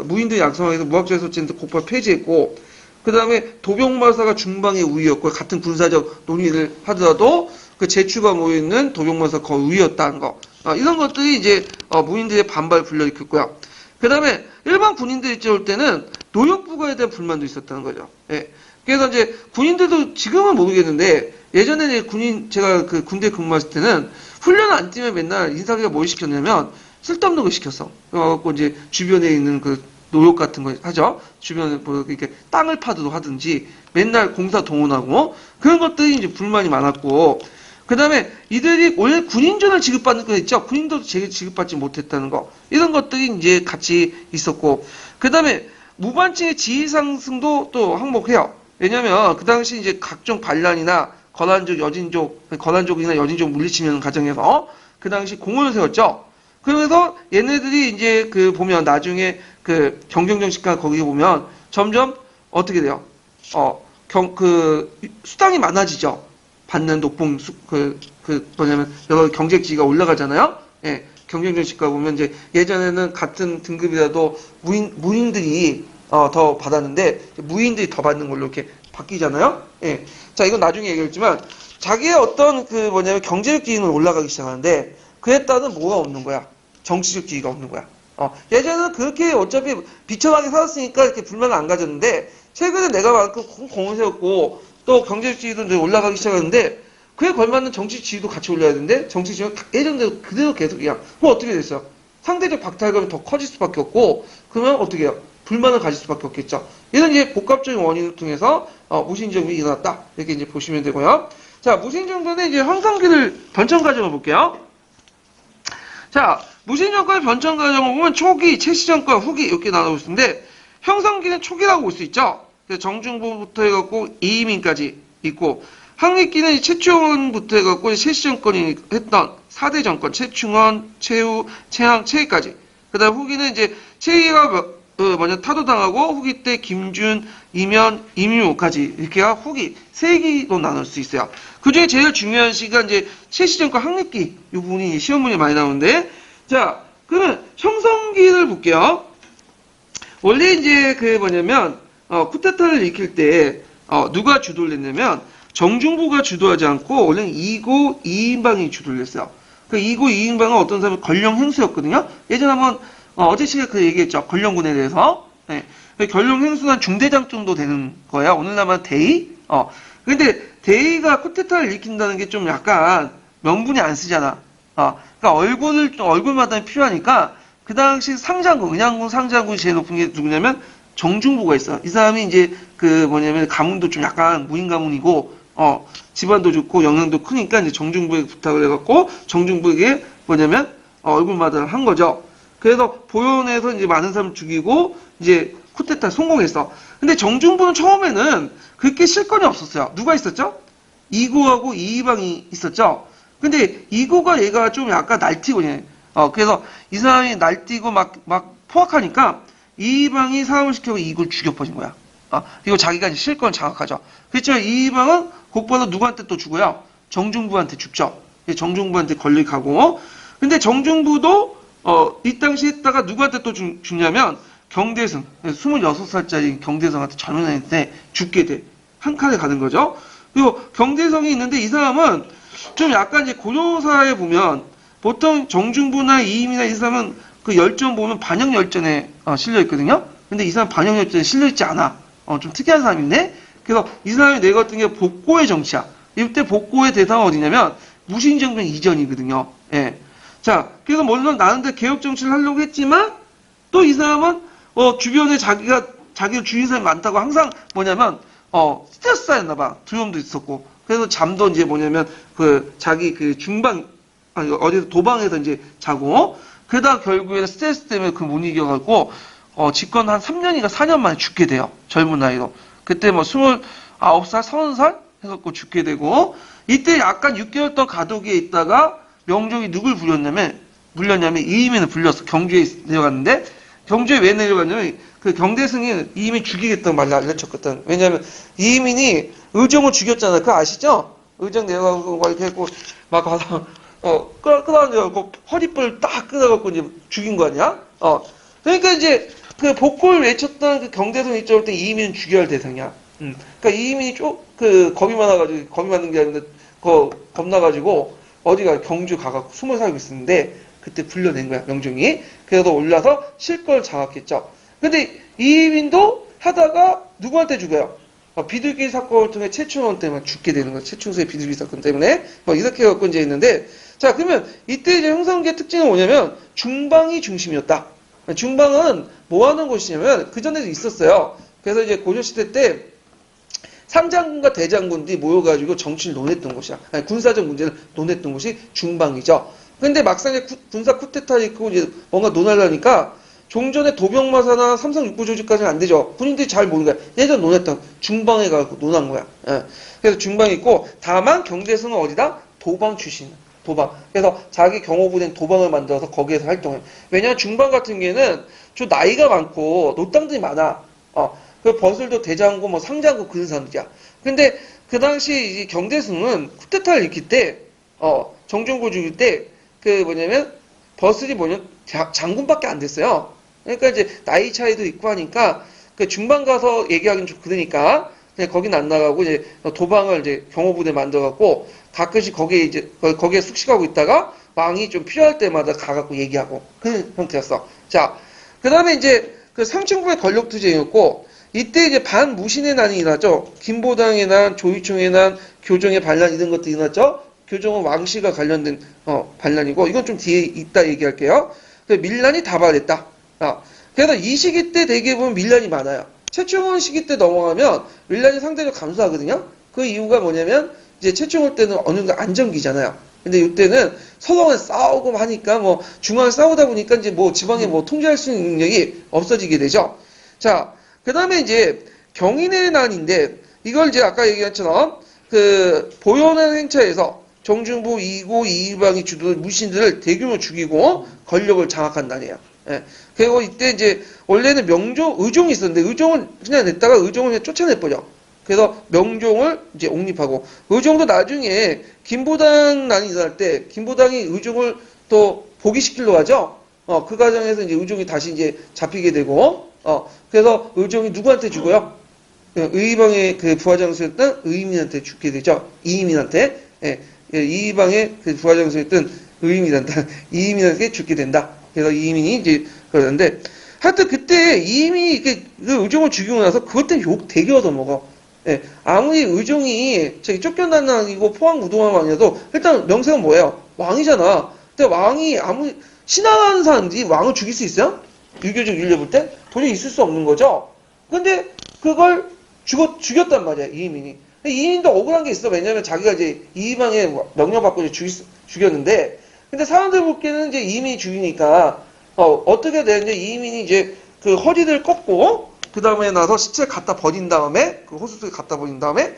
위해서 무학제 소치인데 곧바로 폐지했고, 그 다음에 도병마사가 중방의 우위였고, 같은 군사적 논의를 하더라도 그 제추가 모여있는 도병마사가 거의 우위였다는 거. 이런 것들이 이제 무인들의 반발을 불러일으켰고요. 그 다음에 일반 군인들이 올 때는 노역부가에 대한 불만도 있었다는 거죠. 예. 그래서 이제 군인들도 지금은 모르겠는데 예전에 제가 그 군대 근무했을 때는 훈련을 안 뛰면 맨날 인사기가 뭘 시켰냐면 쓸데없는 걸 시켰어. 그래갖고 이제 주변에 있는 그 노역 같은 거 하죠. 주변에 뭐 이렇게 땅을 파도록 하든지 맨날 공사 동원하고 그런 것들이 이제 불만이 많았고 그 다음에 이들이 원래 군인전을 지급받는 거 있죠. 군인도 지급받지 못했다는 거. 이런 것들이 이제 같이 있었고. 그 다음에 무관층의 지위 상승도 또 항목해요. 왜냐면 그 당시 이제 각종 반란이나 거란족이나 여진족 물리치는 과정에서 그 당시 공원을 세웠죠. 그래서 얘네들이 이제 그 보면 나중에 그 경정정식과 거기 보면 점점 어떻게 돼요? 수당이 많아지죠. 받는 녹봉 뭐냐면 여러 경제지가 올라가잖아요. 예, 경쟁정식과 보면 이제 예전에는 같은 등급이라도 무인들이 더 받았는데 무인들이 더 받는 걸로 이렇게 바뀌잖아요. 예, 자 이건 나중에 얘기했지만 자기의 어떤 그 뭐냐면 경제적 지위는 올라가기 시작하는데 그에 따른 뭐가 없는 거야? 정치적 지위가 없는 거야. 예전에는 그렇게 어차피 비천하게 살았으니까 이렇게 불만을 안 가졌는데 최근에 내가 만큼 공을 세웠고 또 경제적 지위도 이제 올라가기 시작하는데 그에 걸맞는 정치 지위도 같이 올려야 되는데 정치 지위가 예전대로 그대로 계속이야. 그럼 어떻게 됐어요? 상대적 박탈감이 더 커질 수밖에 없고 그러면 어떻게 해요? 불만을 가질 수밖에 없겠죠. 이런 이제 복합적인 원인을 통해서 무신정변이 일어났다. 이렇게 이제 보시면 되고요. 자, 무신정변의 이제 형성기를 변천 과정을 볼게요. 자, 무신정권의 변천 과정을 보면 초기, 최시정권, 후기 이렇게 나누고 있는데 형성기는 초기라고 볼 수 있죠. 정중부부터 해갖고 이민까지 있고 항익기는 최충원부터 해갖고 최시정권이 했던 4대 정권 최충원, 최후, 최항, 최희까지. 그 다음 후기는 이제 최희가 먼저 타도당하고 후기 때 김준, 이면, 임유까지 이렇게가 후기 3기로 나눌 수 있어요. 그 중에 제일 중요한 시기가 이제 최시정권 항익기 이 부분이 시험 문제 많이 나오는데 자 그러면 형성기를 볼게요. 원래 이제 그 뭐냐면 쿠데타를 일으킬 때 누가 주도를 했냐면 정중부가 주도하지 않고 원래는 2고 2인방이 주도를 했어요. 그 2고 2인방은 어떤 사람은 권령 행수였거든요. 예전에 한번 어제 시간에 그 얘기했죠. 권령군에 대해서. 네. 권령 행수는 중대장 정도 되는 거야. 오늘날만 대의. 근데 대의가 쿠데타를 일으킨다는 게 좀 약간 명분이 안 쓰잖아. 그러니까 얼굴마다 필요하니까 그 당시 상장군, 은양군 상장군이 제일 높은 게 누구냐면 정중부가 있어. 이 사람이 이제 그 뭐냐면 가문도 좀 약간 무인 가문이고 집안도 좋고 영향도 크니까 이제 정중부에게 부탁을 해갖고 정중부에게 뭐냐면 얼굴 마다를 한 거죠. 그래서 보현해서 이제 많은 사람 죽이고 이제 쿠데타 성공했어. 근데 정중부는 처음에는 그렇게 실권이 없었어요. 누가 있었죠? 이고하고 이이방이 있었죠. 근데 이고가 얘가 좀 약간 날뛰고 그래서 이 사람이 날뛰고 막 포악하니까 이이방이 사람을 시켜서 이고를 죽여버린 거야. 그리고 자기가 이제 실권을 장악하죠. 그렇지만 이이방은 곧바로 누구한테 또 주고요? 정중부한테 죽죠. 정중부한테 권력하고. 근데 정중부도 이 당시 했다가 누구한테 또 죽냐면 경대승, 26살짜리 경대성한테 전원했는데 죽게 돼. 한 칸에 가는 거죠. 그리고 경대성이 있는데 이 사람은 좀 약간 이제 고려사에 보면 보통 정중부나 이임이나 이 사람은 그 열전 보면 반역열전에 실려 있거든요. 근데 이 사람 반역열전에 실려 있지 않아. 좀 특이한 사람인데. 그래서 이 사람이 내가 게 복고의 정치야. 이때 복고의 대상은 어디냐면 무신정변 이전이거든요. 예. 자, 그래서 물론 나는데 개혁 정치를 하려고 했지만 또 이 사람은 주변에 자기를 주위인 사람이 많다고 항상 뭐냐면 스트레스 쌓였나 봐. 두려움도 있었고. 그래서 잠도 이제 뭐냐면 자기 중방 어디서 도방에서 이제 자고 그러다가 결국에는 스트레스 때문에 못 이겨갖고 집권 한 3년인가 4년 만에 죽게 돼요. 젊은 나이로. 그때 뭐 29살, 30살 해갖고 죽게 되고 이때 약간 6개월 동안 가독에 있다가 명종이 누굴 물렸냐면 이임이는 불렸어. 경주에 내려갔는데 경주에 왜 내려갔냐면 그 경대승이 이임이 죽이겠다는 말을 알려쳤거든. 왜냐면 이임이 의정을 죽였잖아. 그거 아시죠? 의정 내려가고 이렇게 했고 막 가서 끌어가지고 허리뿔 딱 끌어갖고 이제 죽인 거 아니야? 그러니까 이제 그 복골 외쳤던 그 경대승 이쪽을 때 이임이는 죽여야 할 대상이야. 그러니까 이임이 겁이 많아가지고 겁이 많은 게 아닌데 겁나가지고 어디가 경주 가갖고 숨어 살고 있었는데 그때 불려낸 거야 명종이. 그래서 올라서 실권을 장악했죠. 근데 이임도 하다가 누구한테 죽어요? 비둘기 사건을 통해 최충원 때문에 죽게 되는 거야. 최충수의 비둘기 사건 때문에 이렇게 갖고 이제 있는데 자 그러면 이때 이제 형성기의 특징은 뭐냐면 중방이 중심이었다. 중방은 뭐 하는 곳이냐면 그 전에도 있었어요. 그래서 이제 고려시대 때 삼장군과 대장군들이 모여가지고 정치를 논했던 곳이야. 아니, 군사적 문제를 논했던 곳이 중방이죠. 근데 막상 이제 군사 쿠데타 있고 이제 뭔가 논하려니까 종전에 도병마사나 삼성육부 조직까지는 안 되죠. 군인들이 잘 모르는 거야. 예전 논했던 중방에 가서 논한 거야. 예. 그래서 중방이 있고 다만 경대승은 어디다? 도방 출신. 도방. 그래서 자기 경호부대는 도방을 만들어서 거기에서 활동해. 왜냐면 중방 같은 경우에는 좀 나이가 많고 노땅들이 많아. 그 버슬도 대장고 뭐 상장고 그런 사람들이야. 근데 그 당시 이 경대승은 쿠데타를 일으킬 때 정중부 죽일 때 그 뭐냐면 버슬이 장군밖에 안 됐어요. 그러니까 이제 나이 차이도 있고 하니까 그 중방 가서 얘기하기는 좀 그러니까 그냥 거긴 안 나가고 이제 도방을 이제 경호부대 만들어갖고 가끔씩 거기에 숙식하고 있다가 왕이 좀 필요할 때마다 가갖고 얘기하고 그런 형태였어. 자, 그 다음에 이제 그 상층부의 권력투쟁이었고 이때 이제 반무신의 난이 일어났죠. 김보당의 난, 조이총의 난, 교정의 반란 이런 것들이 일어났죠. 교정은 왕씨가 관련된 반란이고 이건 좀 뒤에 있다 얘기할게요. 밀란이 다발했다. 그래서 이 시기 때 대개 보면 밀란이 많아요. 최충원 시기 때 넘어가면 밀란이 상대적으로 감소하거든요. 그 이유가 뭐냐면 이제 최충원 때는 어느 정도 안정기잖아요. 근데 이때는 서로 싸우고 하니까 중앙에 싸우다 보니까 이제 지방에 통제할 수 있는 능력이 없어지게 되죠. 자, 그 다음에 이제 경인의 난인데 이걸 이제 아까 얘기한 것처럼 그 보현의 행차에서 정중부 이고 이방이 주도한 무신들을 대규모 죽이고 권력을 장악한 난이에요. 예. 그리고 이때 이제 원래는 의종이 있었는데 의종을 그냥 냈다가 의종을 그냥 쫓아내버려. 그래서 명종을 이제 옹립하고 의종도 나중에 김보당 난이 일어날 때 김보당이 의종을 또 복위시키려고 하죠. 그 과정에서 이제 의종이 다시 이제 잡히게 되고 그래서 의종이 누구한테 죽어요? 의방의 그 부하장수였던 의민한테 죽게 되죠. 이민한테. 예. 이방의 그 부하장수였던 이민한테 죽게 된다. 그래서 이민이 이제 그러는데 하여튼 그때 이민이 그 의종을 죽이고 나서 그것 때문에 욕 되게 얻어먹어. 예. 아무리 의종이 쫓겨난다고 포항무동한 왕이어도 일단 명색은 뭐예요? 왕이잖아. 근데 왕이 아무리 신하는 사람들이 왕을 죽일 수 있어요? 유교적 윤리 볼 때? 도저히 있을 수 없는 거죠. 근데 그걸 죽였단 말이야, 이민이. 이민도 억울한 게 있어. 왜냐면 자기가 이제 이방에 명령받고 이제 죽였는데, 근데 사람들 보기에는 이제 이민이 죽이니까, 어떻게 되는지 이민이 이제 그 허리를 꺾고, 그 다음에 나서 시체를 갖다 버린 다음에, 그 호수속에 갖다 버린 다음에,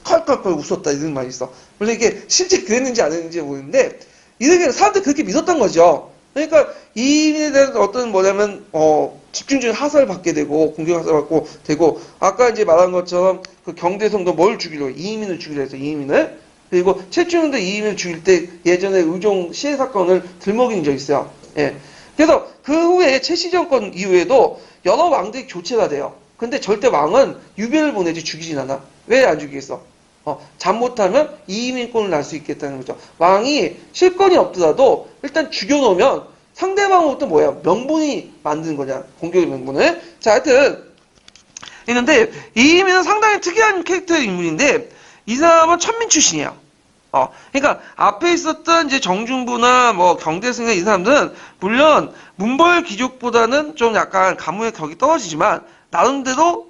컬컬컬 웃었다, 이런 말이 있어. 물론 이게 실제 그랬는지 안 했는지 모르는데, 이렇게 사람들이 그렇게 믿었던 거죠. 그러니까 이민에 대한 어떤 뭐냐면, 집중적인 하사를 받게 되고, 공격 하사를 받고 되고, 아까 이제 말한 것처럼 그 경대성도 뭘 죽이려, 이민을 죽이려 해서 이민을. 그리고 최충원도 이민을 죽일 때 예전에 의종 시해 사건을 들먹인 적 있어요. 예. 그래서 그 후에 최씨 정권 이후에도 여러 왕들이 교체가 돼요. 근데 절대 왕은 유배를 보내지 죽이진 않아. 왜 안 죽이겠어? 잘못하면 이민권을 날 수 있겠다는 거죠. 왕이 실권이 없더라도 일단 죽여놓으면 상대방으로부터 뭐야? 명분이 만드는 거냐? 공격의 명분을. 자, 하여튼 있는데 이민은 상당히 특이한 캐릭터 인물인데 이 사람은 천민 출신이에요. 그러니까 앞에 있었던 이제 정중부나 뭐 경대승이나 이 사람들은 물론 문벌 귀족보다는 좀 약간 가문의 격이 떨어지지만 나름대로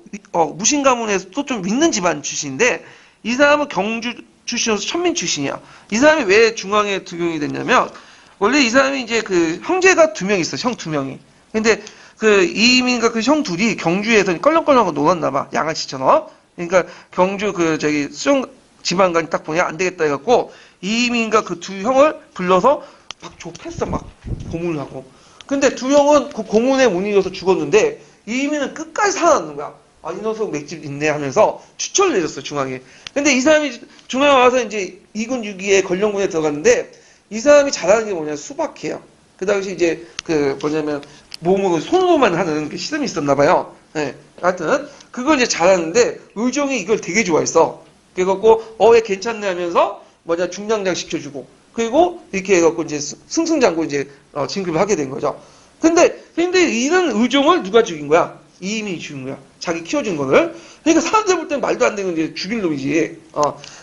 무신 가문에서도 좀 믿는 집안 출신인데 이 사람은 경주 출신으로서 천민 출신이야. 이 사람이 왜 중앙에 등용이 됐냐면 원래 이 사람이 이제 그 형제가 2명 있어. 형 2명이. 근데 그 이민과 그 형 둘이 경주에서 껄렁껄렁 놀았나 봐. 양아치처럼. 그러니까 경주 수영 지방관이 딱 보냐 안 되겠다 해갖고 이민과 그 2 형을 불러서 막 좁혔어. 막 고문을 하고. 근데 2 형은 그 고문에 못 이겨서 죽었는데 이민은 끝까지 살아남는 거야. 이 녀석 맥집 있네 하면서 추천을 내줬어요, 중앙에. 근데 이 사람이 중앙에 와서 이제 2군 6위에 권령군에 들어갔는데 이 사람이 잘하는 게 뭐냐, 수박해요. 그 당시 이제 몸으로 손으로만 하는 그 시스템이 있었나 봐요. 네. 하여튼 그걸 이제 잘하는데 의종이 이걸 되게 좋아했어. 그래갖고 얘 괜찮네 하면서 중량장 시켜주고 그리고 이렇게 해갖고 이제 승승장구 이제 진급을 하게 된 거죠. 근데 이런 의종을 누가 죽인 거야? 이민이 죽인 거야. 자기 키워준 거를. 그러니까 사람들 볼 때는 말도 안 되는 이제 죽일 놈이지.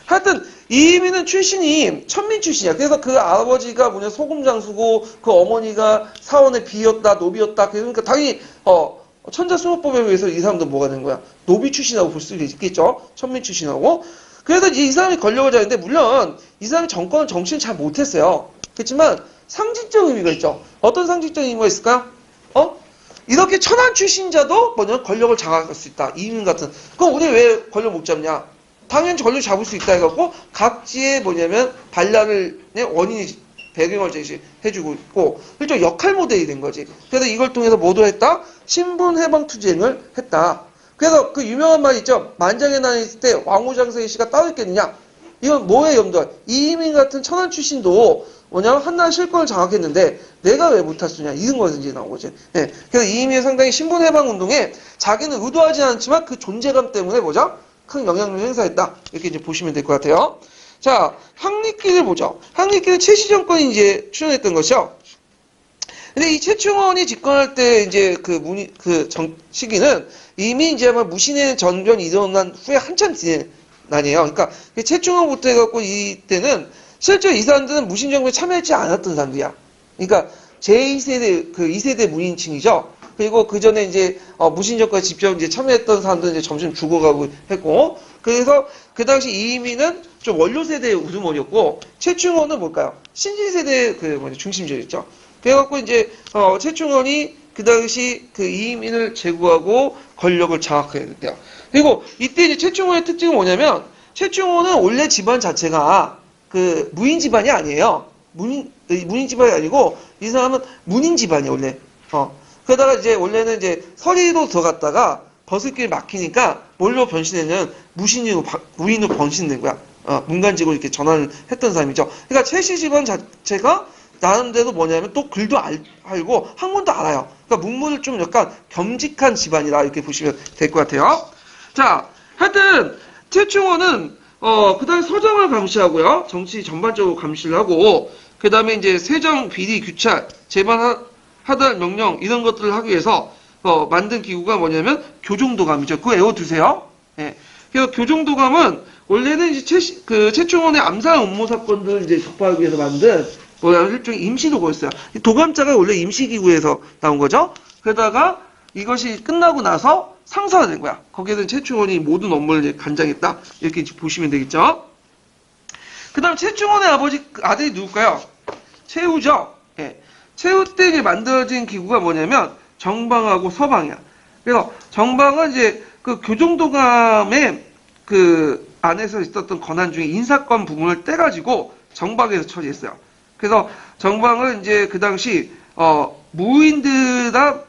하여튼 이민은 출신이 천민 출신이야. 그래서 그 아버지가 소금 장수고 그 어머니가 사원의 비였다, 노비였다. 그러니까 당연히 천자수모법에 의해서 이 사람도 뭐가 된 거야? 노비 출신하고 볼 수도 있겠죠. 천민 출신하고. 그래서 이 사람이 권력을 잡는데 물론 이 사람이 정치는 잘 못했어요. 그렇지만 상징적 의미가 있죠. 어떤 상징적 의미가 있을까요? 이렇게 천한 출신자도 권력을 장악할 수 있다. 이민 같은. 그럼 우리 왜 권력 못 잡냐? 당연히 권력 잡을 수 있다 해갖고 각지의 반란을 원인이 배경을 제시해주고 있고 일종 역할 모델이 된 거지. 그래서 이걸 통해서 뭐도 했다? 신분해방 투쟁을 했다. 그래서 그 유명한 말이 있죠. 만장의 난이 있을 때 왕후장성의 시가 따로 있겠느냐? 이건 뭐에 염두야? 이민 같은 천한 출신도 한나라 실권을 장악했는데 내가 왜 못할 수 있냐? 이런 거에서 이제 나온 거지. 예. 그래서 이민이 상당히 신분해방 운동에 자기는 의도하지 않지만 그 존재감 때문에 큰 영향력을 행사했다. 이렇게 이제 보시면 될 것 같아요. 자, 항리끼를 보죠. 항리끼는 최씨 정권이 이제 출연했던 것이죠. 근데 이 최충원이 집권할 때 이제 시기는 이미 이제 아마 무신의 전변이 일어난 후에 한참 지난 아니에요. 그러니까 최충원부터 해갖고 이때는 실제로 이 사람들은 무신 정부에 참여하지 않았던 사람들이야. 그러니까 제2세대 2세대 문인층이죠. 그리고 그 전에 이제 무신 정권에 직접 이제 참여했던 사람들은 이제 점점 죽어가고 했고, 그래서 그 당시 이민은 좀 원료 세대의 우두머리였고, 최충원은 뭘까요? 신진 세대의 중심지였죠. 그래갖고 이제 최충원이 그 당시 이민을 제거하고 권력을 장악해야 돼요. 그리고 이때 이제 최충원의 특징은 뭐냐면 최충원은 원래 집안 자체가 무인 집안이 아니에요. 문인 집안이 아니고 이 사람은 문인 집안이에요 원래. 그러다가 이제 원래는 이제 서리로 들어갔다가 버스길 막히니까 뭘로 변신했냐면 무인으로 변신된 거야. 문간직으로 이렇게 전환을 했던 사람이죠. 그러니까 최씨 집안 자체가 나름대로 뭐냐면 또 글도 알고 학문도 알아요. 그러니까 문물을 좀 약간 겸직한 집안이라 이렇게 보시면 될 것 같아요. 자, 하여튼 최충원은 그 다음에 서정을 감시하고요. 정치 전반적으로 감시를 하고 그 다음에 이제 세정, 비리, 규찰, 재반하달 명령 이런 것들을 하기 위해서 만든 기구가 뭐냐면 교정도감이죠. 그거 외워두세요. 예. 그래서 교정도감은 원래는 이제 최충원의 암살 음모 사건들을 이제 접하기 위해서 만든 일종의 임시도구였어요. 도감자가 원래 임시기구에서 나온 거죠. 그러다가 이것이 끝나고 나서 상서가 된 거야. 거기에는 최충원이 모든 업무를 이제 관장했다. 이렇게 이제 보시면 되겠죠. 그 다음 최충원의 아들이 누굴까요? 최우죠. 예. 최우 때 이제 만들어진 기구가 뭐냐면 정방하고 서방이야. 그래서 정방은 이제 그 교정도감의 그 안에서 있었던 권한 중에 인사권 부분을 떼가지고 정방에서 처리했어요. 그래서 정방은 이제 그 당시 무인들가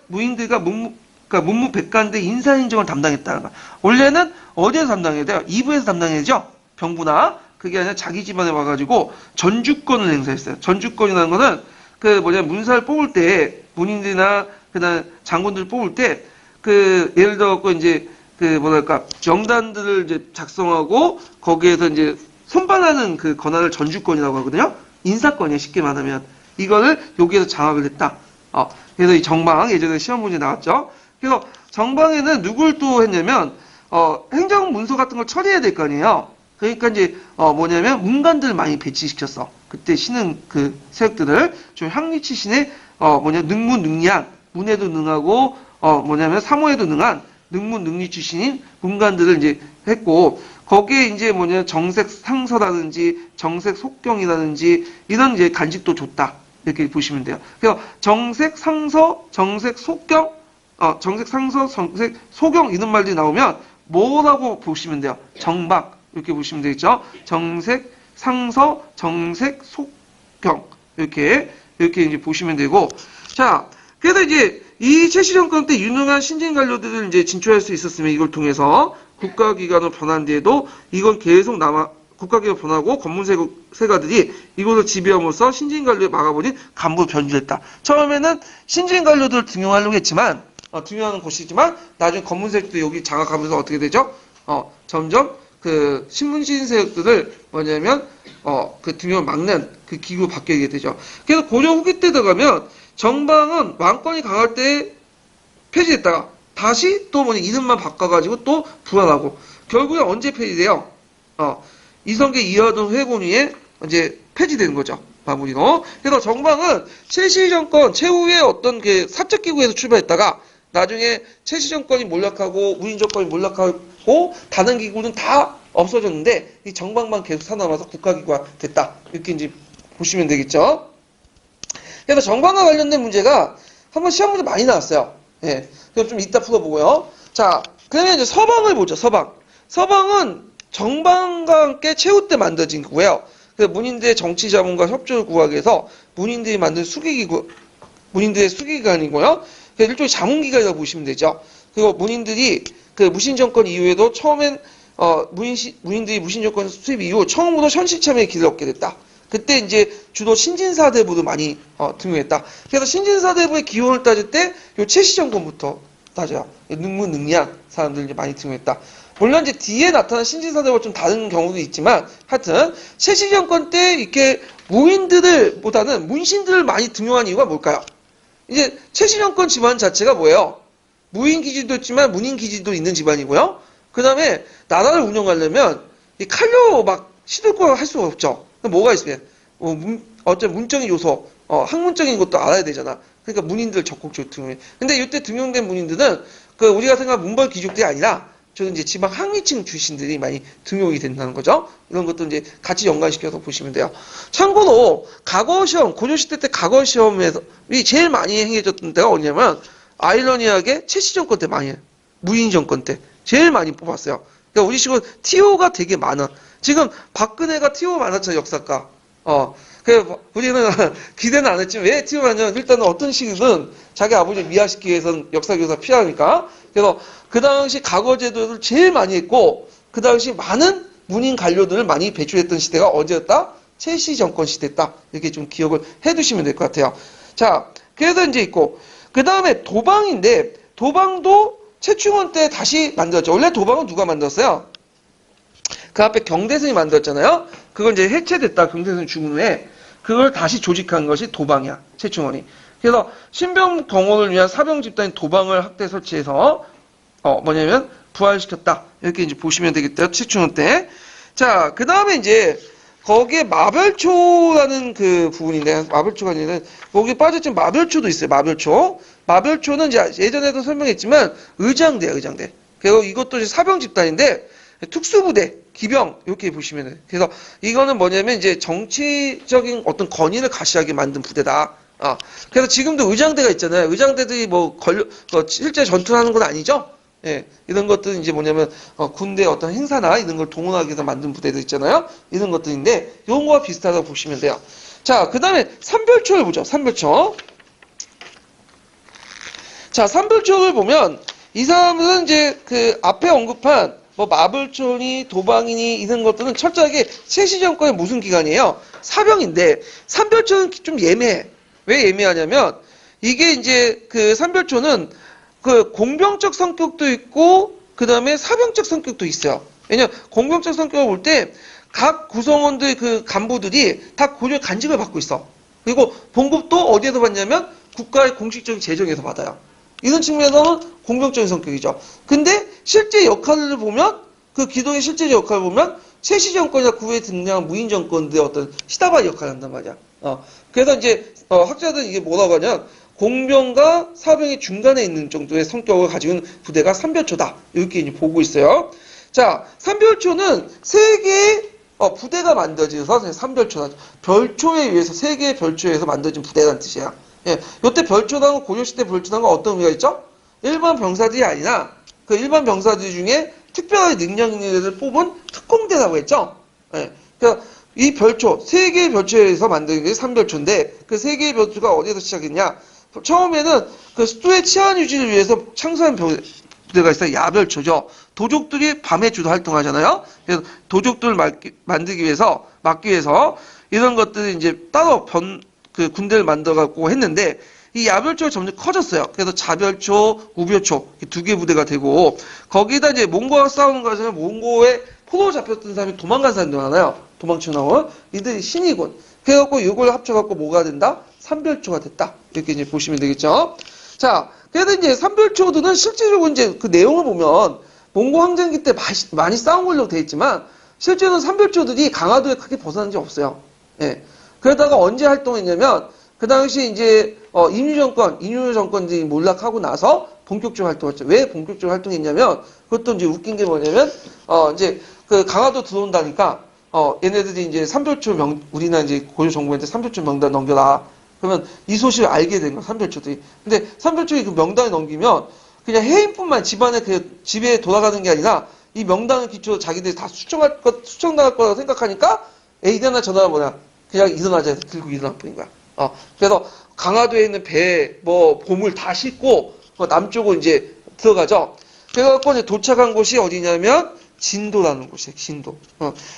문무백관대 인사인정을 담당했다는 거야. 원래는 어디에서 담당해야 돼요? 2부에서 담당해야죠. 병부나. 그게 아니라 자기 집안에 와가지고 전주권을 행사했어요. 전주권이라는 거는 문사를 뽑을 때 문인들이나 그다음 장군들 뽑을 때 예를 들어 이제 명단들을 이제 작성하고 거기에서 이제 선발하는 그 권한을 전주권이라고 하거든요. 인사권이에요. 쉽게 말하면 이거를 여기에서 장악을 했다. 그래서 이 정방 예전에 시험 문제 나왔죠. 그래서 정방에는 누굴 또 했냐면 행정문서 같은 걸 처리해야 될 거 아니에요. 그러니까 이제 문관들을 많이 배치시켰어. 그때 신흥 그 세력들을 좀 향리치신의 능문능리한 문에도 능하고 사모에도 능한 능문능리 출신인 문관들을 이제 했고 거기에 이제 정색 상서라든지 정색 속경이라든지 이런 이제 간직도 줬다. 이렇게 보시면 돼요. 그래서 정색 상서, 정색 속경, 정색 상서, 정색 소경 이런 말들이 나오면 뭐라고 보시면 돼요? 정박 이렇게 보시면 되겠죠. 정색 상서, 정색 속경 이렇게 이제 보시면 되고 자 그래서 이제 이 최씨정권 때 유능한 신진 관료들을 이제 진출할 수 있었으면 이걸 통해서 국가기관으로 변한 뒤에도 이건 계속 국가기관 변하고 검문세가들이 이곳을 지배함으로써 신진 관료를 막아버린 간부로 변질했다. 처음에는 신진 관료들을 등용하려고 했지만 등용하는 곳이지만 나중에 검문세력들이 여기 장악하면서 어떻게 되죠? 점점 그 신문신 세력들을 그 등용을 막는 그 기구로 바뀌게 되죠. 그래서 고려 후기 때 들어가면 정방은 왕권이 강할 때 폐지됐다가 다시 또 이름만 바꿔가지고 또 부활하고 결국에 언제 폐지돼요? 이성계 이하동 회곤위에 이제 폐지되는 거죠. 마무리로. 그래서 정방은 최씨 정권 최후의 어떤 그 사적 기구에서 출발했다가 나중에 최씨 정권이 몰락하고 우인 정권이 몰락하고 다른 기구는 다 없어졌는데 이 정방만 계속 살아남아서 국가기구가 됐다. 이렇게 이제 보시면 되겠죠. 그래서 정방과 관련된 문제가 한번 시험 문제 많이 나왔어요. 예. 그럼 좀 이따 풀어보고요. 자, 그러면 이제 서방을 보죠. 서방은 정방과 함께 최후 때 만들어진 거고요. 그래서 문인들의 정치 자문과 협조를 구하기 위해서 문인들이 만든 문인들의 수기기관이고요. 그래서 일종의 자문기관이라고 보시면 되죠. 그리고 문인들이 그 무신정권 이후에도 처음엔 문인들이 무신정권 수립 이후 처음으로 현실참여의 길을 얻게 됐다. 그때 이제 주로 신진사대부도 많이 등용했다. 그래서 신진사대부의 기원을 따질 때 요 최씨 정권부터 따져요. 능문능리한 사람들 이제 많이 등용했다. 물론 이제 뒤에 나타난 신진사대부와 좀 다른 경우도 있지만 하여튼 최씨 정권 때 이렇게 무인들보다는 문신들을 많이 등용한 이유가 뭘까요? 이제 최씨 정권 집안 자체가 뭐예요? 무인 기지도 있지만 문인 기지도 있는 집안이고요. 그 다음에 나라를 운영하려면 이 칼로 막 시들고 할 수가 없죠. 뭐가 있으면 어떤 문적인 요소, 학문적인 것도 알아야 되잖아. 그러니까 문인들 적극적으로 등용해. 근데 이때 등용된 문인들은 그 우리가 생각한 문벌 귀족들이 아니라 저는 이제 지방 항리층 출신들이 많이 등용이 된다는 거죠. 이런 것도 이제 같이 연관시켜서 보시면 돼요. 참고로 과거 시험, 고려시대 때 과거 시험에서 제일 많이 행해졌던 때가 어디냐면 아이러니하게 최씨 정권 때 많이 해요. 무인 정권 때 제일 많이 뽑았어요. 그러니까 우리 식으로 TO가 되게 많아. 지금 박근혜가 TO 많았죠, 역사가. 그래서 우리는 기대는 안 했지만 왜 TO 많냐면 일단은 어떤 식이든 자기 아버지를 미화시키기 위해서는 역사교사 필요하니까. 그래서 그 당시 과거 제도를 제일 많이 했고 그 당시 많은 문인 관료들을 많이 배출했던 시대가 언제였다? 최씨 정권 시대였다. 이렇게 좀 기억을 해두시면 될 것 같아요. 자, 그래서 이제 있고 그 다음에 도방인데 도방도 최충원 때 다시 만들었죠. 원래 도방은 누가 만들었어요? 그 앞에 경대선이 만들었잖아요. 그걸 이제 해체됐다. 경대선이 죽은 후에 그걸 다시 조직한 것이 도방이야. 최충원이. 그래서 신병 경호를 위한 사병 집단인 도방을 확대 설치해서 부활시켰다. 이렇게 이제 보시면 되겠대요. 최충원 때. 자, 그 다음에 이제 거기에 마별초라는 그 부분인데, 마별초가 아니라, 거기 빠졌지만 마별초도 있어요, 마별초. 마별초는 이제 예전에도 설명했지만, 의장대야, 의장대. 그리고 이것도 이제 사병 집단인데, 특수부대, 기병, 이렇게 보시면 돼요. 그래서 이거는 뭐냐면, 이제 정치적인 어떤 권위를 가시하게 만든 부대다. 그래서 지금도 의장대가 있잖아요. 의장대들이 실제 전투를 하는 건 아니죠? 예, 이런 것들은 이제 뭐냐면, 군대 어떤 행사나 이런 걸 동원하기 위해서 만든 부대들 있잖아요. 이런 것들인데, 이런 거와 비슷하다고 보시면 돼요. 자, 그 다음에 삼별초를 보죠. 삼별초. 자, 삼별초를 보면, 이 사람들은 이제 그 앞에 언급한 뭐 마블촌이 도방이니 이런 것들은 철저하게 세시정권의 무슨 기관이에요? 사병인데, 삼별초는 좀 예매해. 왜 예매하냐면, 이게 이제 그 삼별초는 그 공병적 성격도 있고 그 다음에 사병적 성격도 있어요. 왜냐면 공병적 성격을 볼 때 각 구성원들 그 간부들이 다 고려 간직을 받고 있어. 그리고 봉급도 어디에서 받냐면 국가의 공식적인 재정에서 받아요. 이런 측면에서는 공병적인 성격이죠. 근데 실제 역할을 보면 그 기동의 실제 역할을 보면 세시정권이나 구에 등장한 무인정권들의 어떤 시다바리 역할을 한단 말이야. 그래서 이제 학자들은 이게 뭐라고 하냐, 공병과 사병이 중간에 있는 정도의 성격을 가지고 있는 부대가 삼별초다. 이렇게 이제 보고 있어요. 자, 삼별초는 세 개의 부대가 만들어져서 삼별초다. 별초에 의해서, 세 개의 별초에 의해서 만들어진 부대라는 뜻이야. 예, 요때 별초당은 고려시대 별초당은 어떤 의미가 있죠? 일반 병사들이 아니라 그 일반 병사들 중에 특별한 능력 있는 애들을 뽑은 특공대라고 했죠? 예, 그러니까 이 별초, 세 개의 별초에 의해서 만든 게 삼별초인데, 그 세 개의 별초가 어디에서 시작했냐? 처음에는 그 수도의 치안 유지를 위해서 창설한 부대가 있어요. 야별초죠. 도적들이 밤에 주로 활동하잖아요. 그래서 도적들을 막기 위해서 이런 것들이 이제 따로 그 군대를 만들어갖고 했는데, 이 야별초가 점점 커졌어요. 그래서 자별초, 우별초 두 개 부대가 되고, 거기다 이제 몽고와 싸우는 과정에 몽고에 포로 잡혔던 사람이 도망간 사람들 많아요. 도망쳐 나온 이들이 신이군. 그래갖고 이걸 합쳐갖고 뭐가 된다? 삼별초가 됐다. 이렇게 이제 보시면 되겠죠. 자, 그래도 이제 삼별초들은 실제적으로 이제 그 내용을 보면 몽고 항쟁기 때 많이 싸운 걸로 되어 있지만 실제로는 삼별초들이 강화도에 크게 벗어난 적이 없어요. 예. 그러다가 언제 활동했냐면 그 당시 이제 인유 정권들이 몰락하고 나서 본격적으로 활동했죠. 왜 본격적으로 활동했냐면 그것도 이제 웃긴 게 뭐냐면 이제 그 강화도 들어온다니까 얘네들이 이제 삼별초 우리나 이제 고려 정부한테 삼별초 명단 넘겨라. 그러면 이 소식을 알게 된 거야, 삼별초들이. 근데 삼별초이 그 명단을 넘기면 그냥 해인뿐만 집안에 그 집에 돌아가는 게 아니라 이 명단을 기초로 자기들이 다 수청당할 거라고 생각하니까 에이드나 전화가 뭐냐, 그냥 일어나자 해서 들고 일어날 뿐인 거야. 그래서 강화도에 있는 배, 보물 다 싣고 남쪽으로 이제 들어가죠. 그래갖고 이제 도착한 곳이 어디냐면 진도라는 곳이에요, 진도.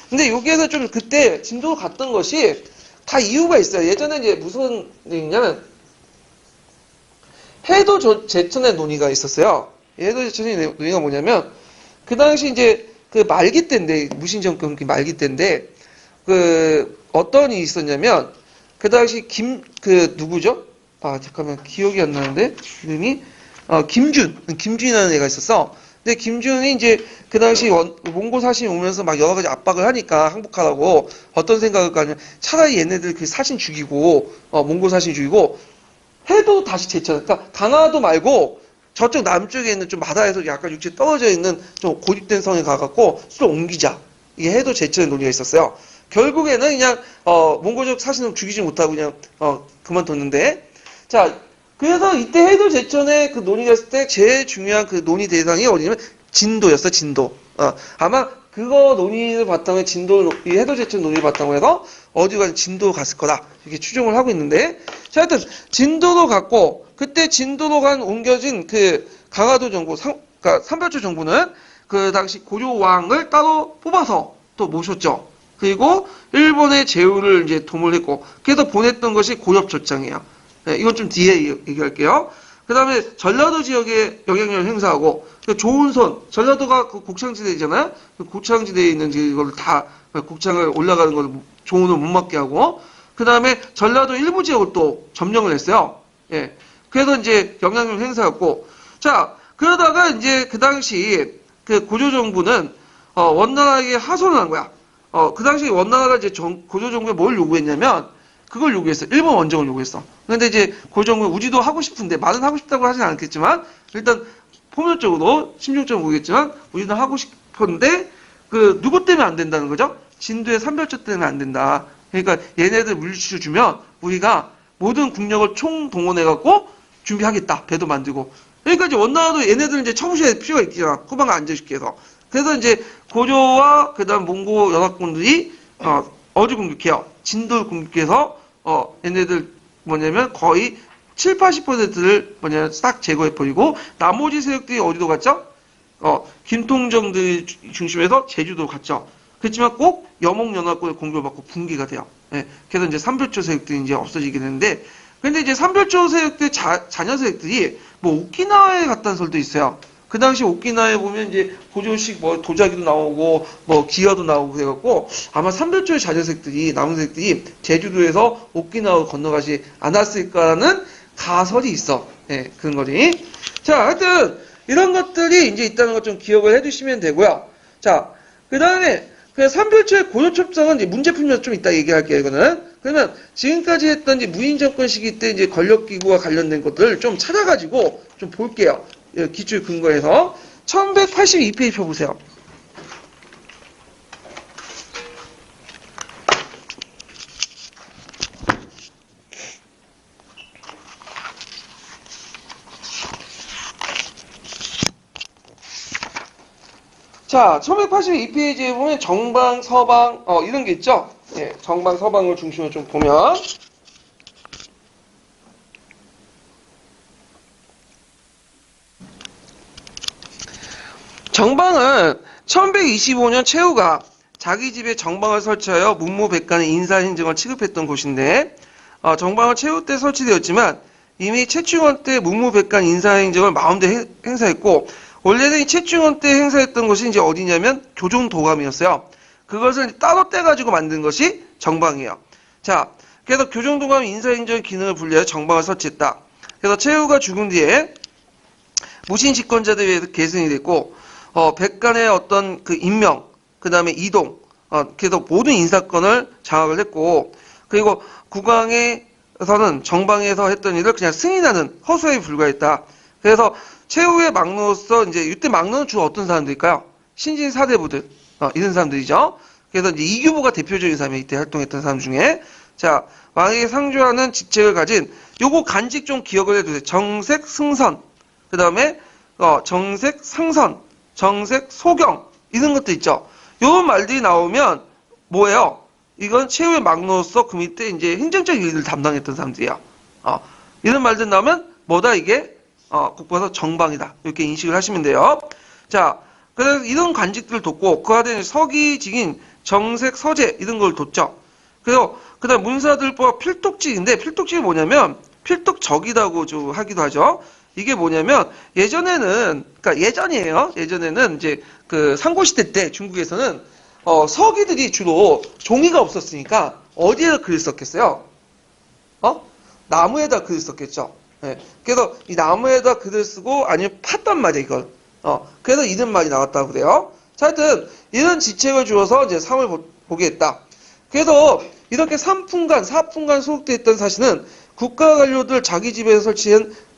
근데 여기에서 좀 그때 진도로 갔던 것이 다 이유가 있어요. 예전에 이제 무슨 얘기냐면 해도 제천의 논의가 있었어요. 해도 제천의 논의가 뭐냐면 그 당시 이제 그 말기 때인데, 무신정권 말기 때인데 그 어떤 일이 있었냐면 그 당시 누구죠? 잠깐만 기억이 안 나는데 이름이 김준이라는 애가 있었어. 근데 김준이 이제 그 당시 몽고 사신이 오면서 막 여러 가지 압박을 하니까 항복하라고 어떤 생각을 하냐, 차라리 얘네들 그 사신 죽이고 몽고 사신 죽이고 해도 다시 제천, 그러니까 강화도 말고 저쪽 남쪽에 있는 좀 바다에서 약간 육지에 떨어져 있는 좀 고립된 성에 가갖고 수를 옮기자. 이게 해도 제천의 논의가 있었어요. 결국에는 그냥 몽고족 사신을 죽이지 못하고 그냥 그만뒀는데, 자, 그래서 이때 해도 제천의 그 논의가 있을 때 제일 중요한 그 논의 대상이 어디냐면 진도였어, 진도. 아마 그거 논의를 바탕에 이 해도 제천 논의를 바탕으로 해서 어디가 진도로 갔을 거다. 이렇게 추정을 하고 있는데, 자, 하여튼 진도로 갔고, 그때 진도로 옮겨진 그 강화도 정부, 그러니까 삼별초 정부는 그 당시 고려왕을 따로 뽑아서 또 모셨죠. 그리고 일본의 제후를 이제 도모를 했고, 그래서 보냈던 것이 고엽조장이에요. 네, 이건 좀 뒤에 얘기할게요. 그 다음에 전라도 지역에 영향력을 행사하고, 조은선, 전라도가 그 곡창지대잖아요? 그 곡창지대에 있는 이걸 다, 곡창을 올라가는 걸 조은을 못 맞게 하고, 그 다음에 전라도 일부 지역을 또 점령을 했어요. 예. 그래서 이제 영향력을 행사했고, 자, 그러다가 이제 그 당시 그 고조정부는 원나라에게 하소를 한 거야. 그 당시 원나라가 이제 고조정부에 뭘 요구했냐면, 그걸 요구했어. 일본 원정을 요구했어. 근데 이제 고조정부 우지도 하고 싶은데, 말은 하고 싶다고 하진 않겠지만, 일단 포면적으로, 심정적으로 모르겠지만, 우리는 하고 싶은데, 누구 때문에 안 된다는 거죠? 진도의 산별조 때문에 안 된다. 그러니까 얘네들 물리치료 주면, 우리가 모든 국력을 총동원해갖고 준비하겠다. 배도 만들고. 그러니까 이제 원나라도 얘네들은 이제 쳐부셔야 될 필요가 있잖아. 후방을 안정시키기 위해서. 그래서 이제 고조와 그다음 몽고 연합군들이 어디 공격해요? 진도를 공격해서 얘네들 뭐냐면 거의 7, 80%를 뭐냐면 싹 제거해버리고 나머지 세력들이 어디로 갔죠? 김통정들 중심에서 제주도 갔죠. 그렇지만 꼭 여몽연합군의 공격을 받고 붕괴가 돼요. 예, 그래서 이제 삼별조 세력들이 이제 없어지게 되는데, 근데 이제 삼별조 세력들 자녀 세력들이 뭐 오키나와에 갔다는 설도 있어요. 그 당시 오키나와에 보면 이제 고조식 뭐 도자기도 나오고 뭐 기와도 나오고 그래갖고 아마 삼별조의 자녀 세력들이 남은 세력들이 제주도에서 오키나와로 건너가지 않았을까라는 가설이 있어. 예, 그런 거지. 자, 하여튼 이런 것들이 이제 있다는 것 좀 기억을 해두시면 되고요. 자, 그 다음에 그 삼별초의 고조첩상은 이제 문제 풀면서 좀 이따 얘기할게요, 이거는. 그러면 지금까지 했던 이제 무인 정권 시기 때 이제 권력기구와 관련된 것들을 좀 찾아가지고 좀 볼게요. 기출 근거에서. 1182페이지 펴보세요. 자, 1182페이지에 보면 정방, 서방, 이런 게 있죠? 예, 정방, 서방을 중심으로 좀 보면. 정방은 1125년 최후가 자기 집에 정방을 설치하여 문무백관의 인사행정을 취급했던 곳인데, 정방은 최후 때 설치되었지만, 이미 최충원 때 문무백관 인사행정을 마음대로 행사했고, 원래는 이 최충원 때 행사했던 곳이 이제 어디냐면 교종도감이었어요. 그것을 따로 떼가지고 만든 것이 정방이에요. 자, 그래서 교종도감 인사행정 기능을 분리해서 정방을 설치했다. 그래서 최후가 죽은 뒤에 무신 집권자들에 의해서 계승이 됐고, 백관의 어떤 그 임명, 그 다음에 이동, 그래서 모든 인사권을 장악을 했고, 그리고 국왕에서는 정방에서 했던 일을 그냥 승인하는 허수아비 불과했다. 그래서 최후의 막노로서 이제 이때 막노는 주로 어떤 사람들일까요? 신진 사대부들, 이런 사람들이죠. 그래서 이제 이규보가 대표적인 사람이 이때 활동했던 사람 중에, 자, 왕에게 상주하는 직책을 가진 요거 간직 좀 기억을 해두세요. 정색 승선, 그 다음에 정색 상선, 정색 소경, 이런 것도 있죠. 요 말들이 나오면 뭐예요? 이건 최후의 막노로서 그 밑에 이제 행정적 일을 담당했던 사람들이야. 이런 말들 나오면 뭐다 이게? 국가에서 정방이다. 이렇게 인식을 하시면 돼요. 자, 그래서 이런 관직들을 뒀고, 그 안에 서기직인 정색, 서재, 이런 걸 뒀죠. 그래서, 그 다음 문사들법 필독직인데, 필독직이 뭐냐면, 필독적이라고 좀 하기도 하죠. 이게 뭐냐면, 그러니까 예전이에요. 예전에는 이제 그 상고시대 때 중국에서는, 서기들이 주로 종이가 없었으니까, 어디에다 글을 썼겠어요? 나무에다 글을 썼겠죠. 네. 그래서 이 나무에다 글을 쓰고 아니면 팠단 말이야 이걸. 그래서 이런 말이 나왔다고 그래요. 자, 하여튼 이런 지책을 주어서 이제 상을 보게 했다. 그래서 이렇게 3품간, 4품간 소속돼 있던 사실은 국가 관료들 자기 집에서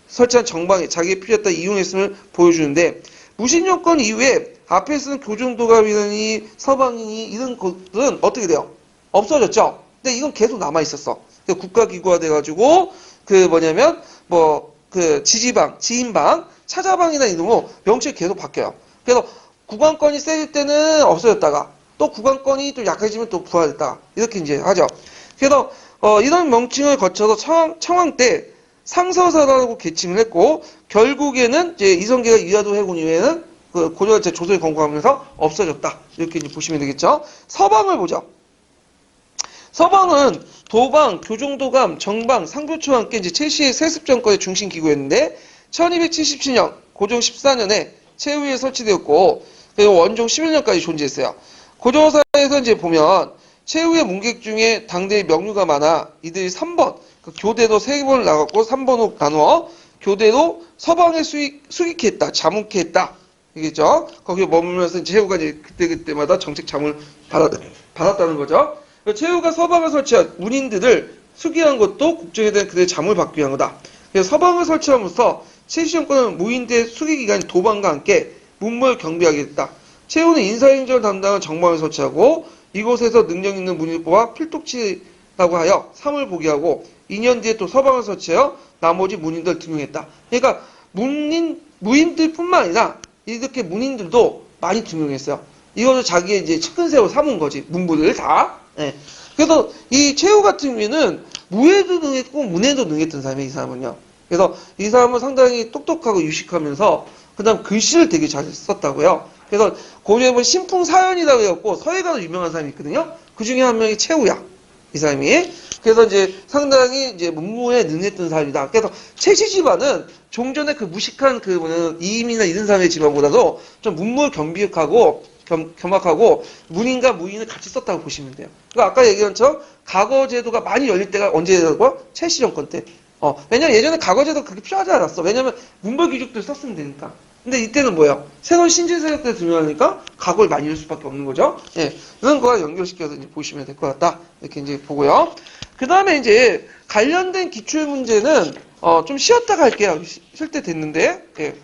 설치한 정방에 자기의 필요에 이용했음을 보여주는데, 무신정권 이후에 앞에 쓰는 교정도감이니 서방이니 이런 것들은 어떻게 돼요? 없어졌죠. 근데 이건 계속 남아 있었어. 국가기구화 돼가지고 지지방, 지인방, 차자방이나 이름으로 명칭이 계속 바뀌어요. 그래서 국왕권이 세질 때는 없어졌다가, 또 국왕권이 또 약해지면 또 부활했다가, 이렇게 이제 하죠. 그래서, 이런 명칭을 거쳐서 청왕 때 상서사라고 계칭을 했고, 결국에는 이제 이성계가 이하도 해군 이후에는 고려가 조선에 건국하면서 없어졌다. 이렇게 이제 보시면 되겠죠. 서방을 보죠. 서방은 도방, 교종도감, 정방, 상부초와 함께 이제 최씨의 세습정권의 중심 기구였는데 1277년, 고종 14년에 최후에 설치되었고, 그리고 원종 11년까지 존재했어요. 고조사에서 이제 보면 최후의 문객 중에 당대의 명류가 많아 이들이 3번, 교대도 3번 나갔고 3번으로 나누어 교대도 서방에 수익해 했다, 자묵해 했다. 되겠죠? 거기에 머물면서 최후가 이제 그때그때마다 정책 자문을 받았다는 거죠. 최후가 서방을 설치한 문인들을 수기한 것도 국정에 대한 그들의 자문을 받기 위한 거다. 그래서 서방을 설치함으로써 최씨 정권은 무인대 수기기관 도방과 함께 문무를 경비하게 됐다. 최후는 인사행정을 담당한 정방을 설치하고 이곳에서 능력 있는 문인을 뽑아 필독치라고 하여 상을 보게 하고 2년 뒤에 또 서방을 설치하여 나머지 문인들을 등용했다. 그러니까 무인들뿐만 아니라 이렇게 문인들도 많이 등용했어요. 이것을 자기의 이제 측근세로 삼은 거지. 문부들 다. 예. 그래서 이 최후 같은 경우에는 무예도 능했고 문예도 능했던 사람이에요. 이 사람은요. 그래서 이 사람은 상당히 똑똑하고 유식하면서 그다음 글씨를 되게 잘 썼다고요. 그래서 고려에 보면 신풍사연이라고 해갖고 서예가로 유명한 사람이 있거든요. 그 중에 한 명이 최후야. 이 사람이. 그래서 이제 상당히 이제 문무에 능했던 사람이다. 그래서 최씨 집안은 종전에 그 무식한 그 뭐냐면 이임이나 이런 사람의 집안보다도 좀 문무를 겸악하고 문인과 무인을 같이 썼다고 보시면 돼요. 그러니까 아까 얘기한 것처럼 과거 제도가 많이 열릴 때가 언제라고? 최씨 정권 때. 왜냐면 예전에 과거 제도 그렇게 필요하지 않았어. 왜냐면 문벌 귀족들 썼으면 되니까. 근데 이때는 뭐예요? 새로운 신진 세력들 등장하니까 과거를 많이 열 수밖에 없는 거죠. 예. 그런 거와 연결시켜서 이제 보시면 될 것 같다. 이렇게 이제 보고요. 그 다음에 이제 관련된 기출 문제는 좀 쉬었다가 할게요. 쉴 때 됐는데. 예.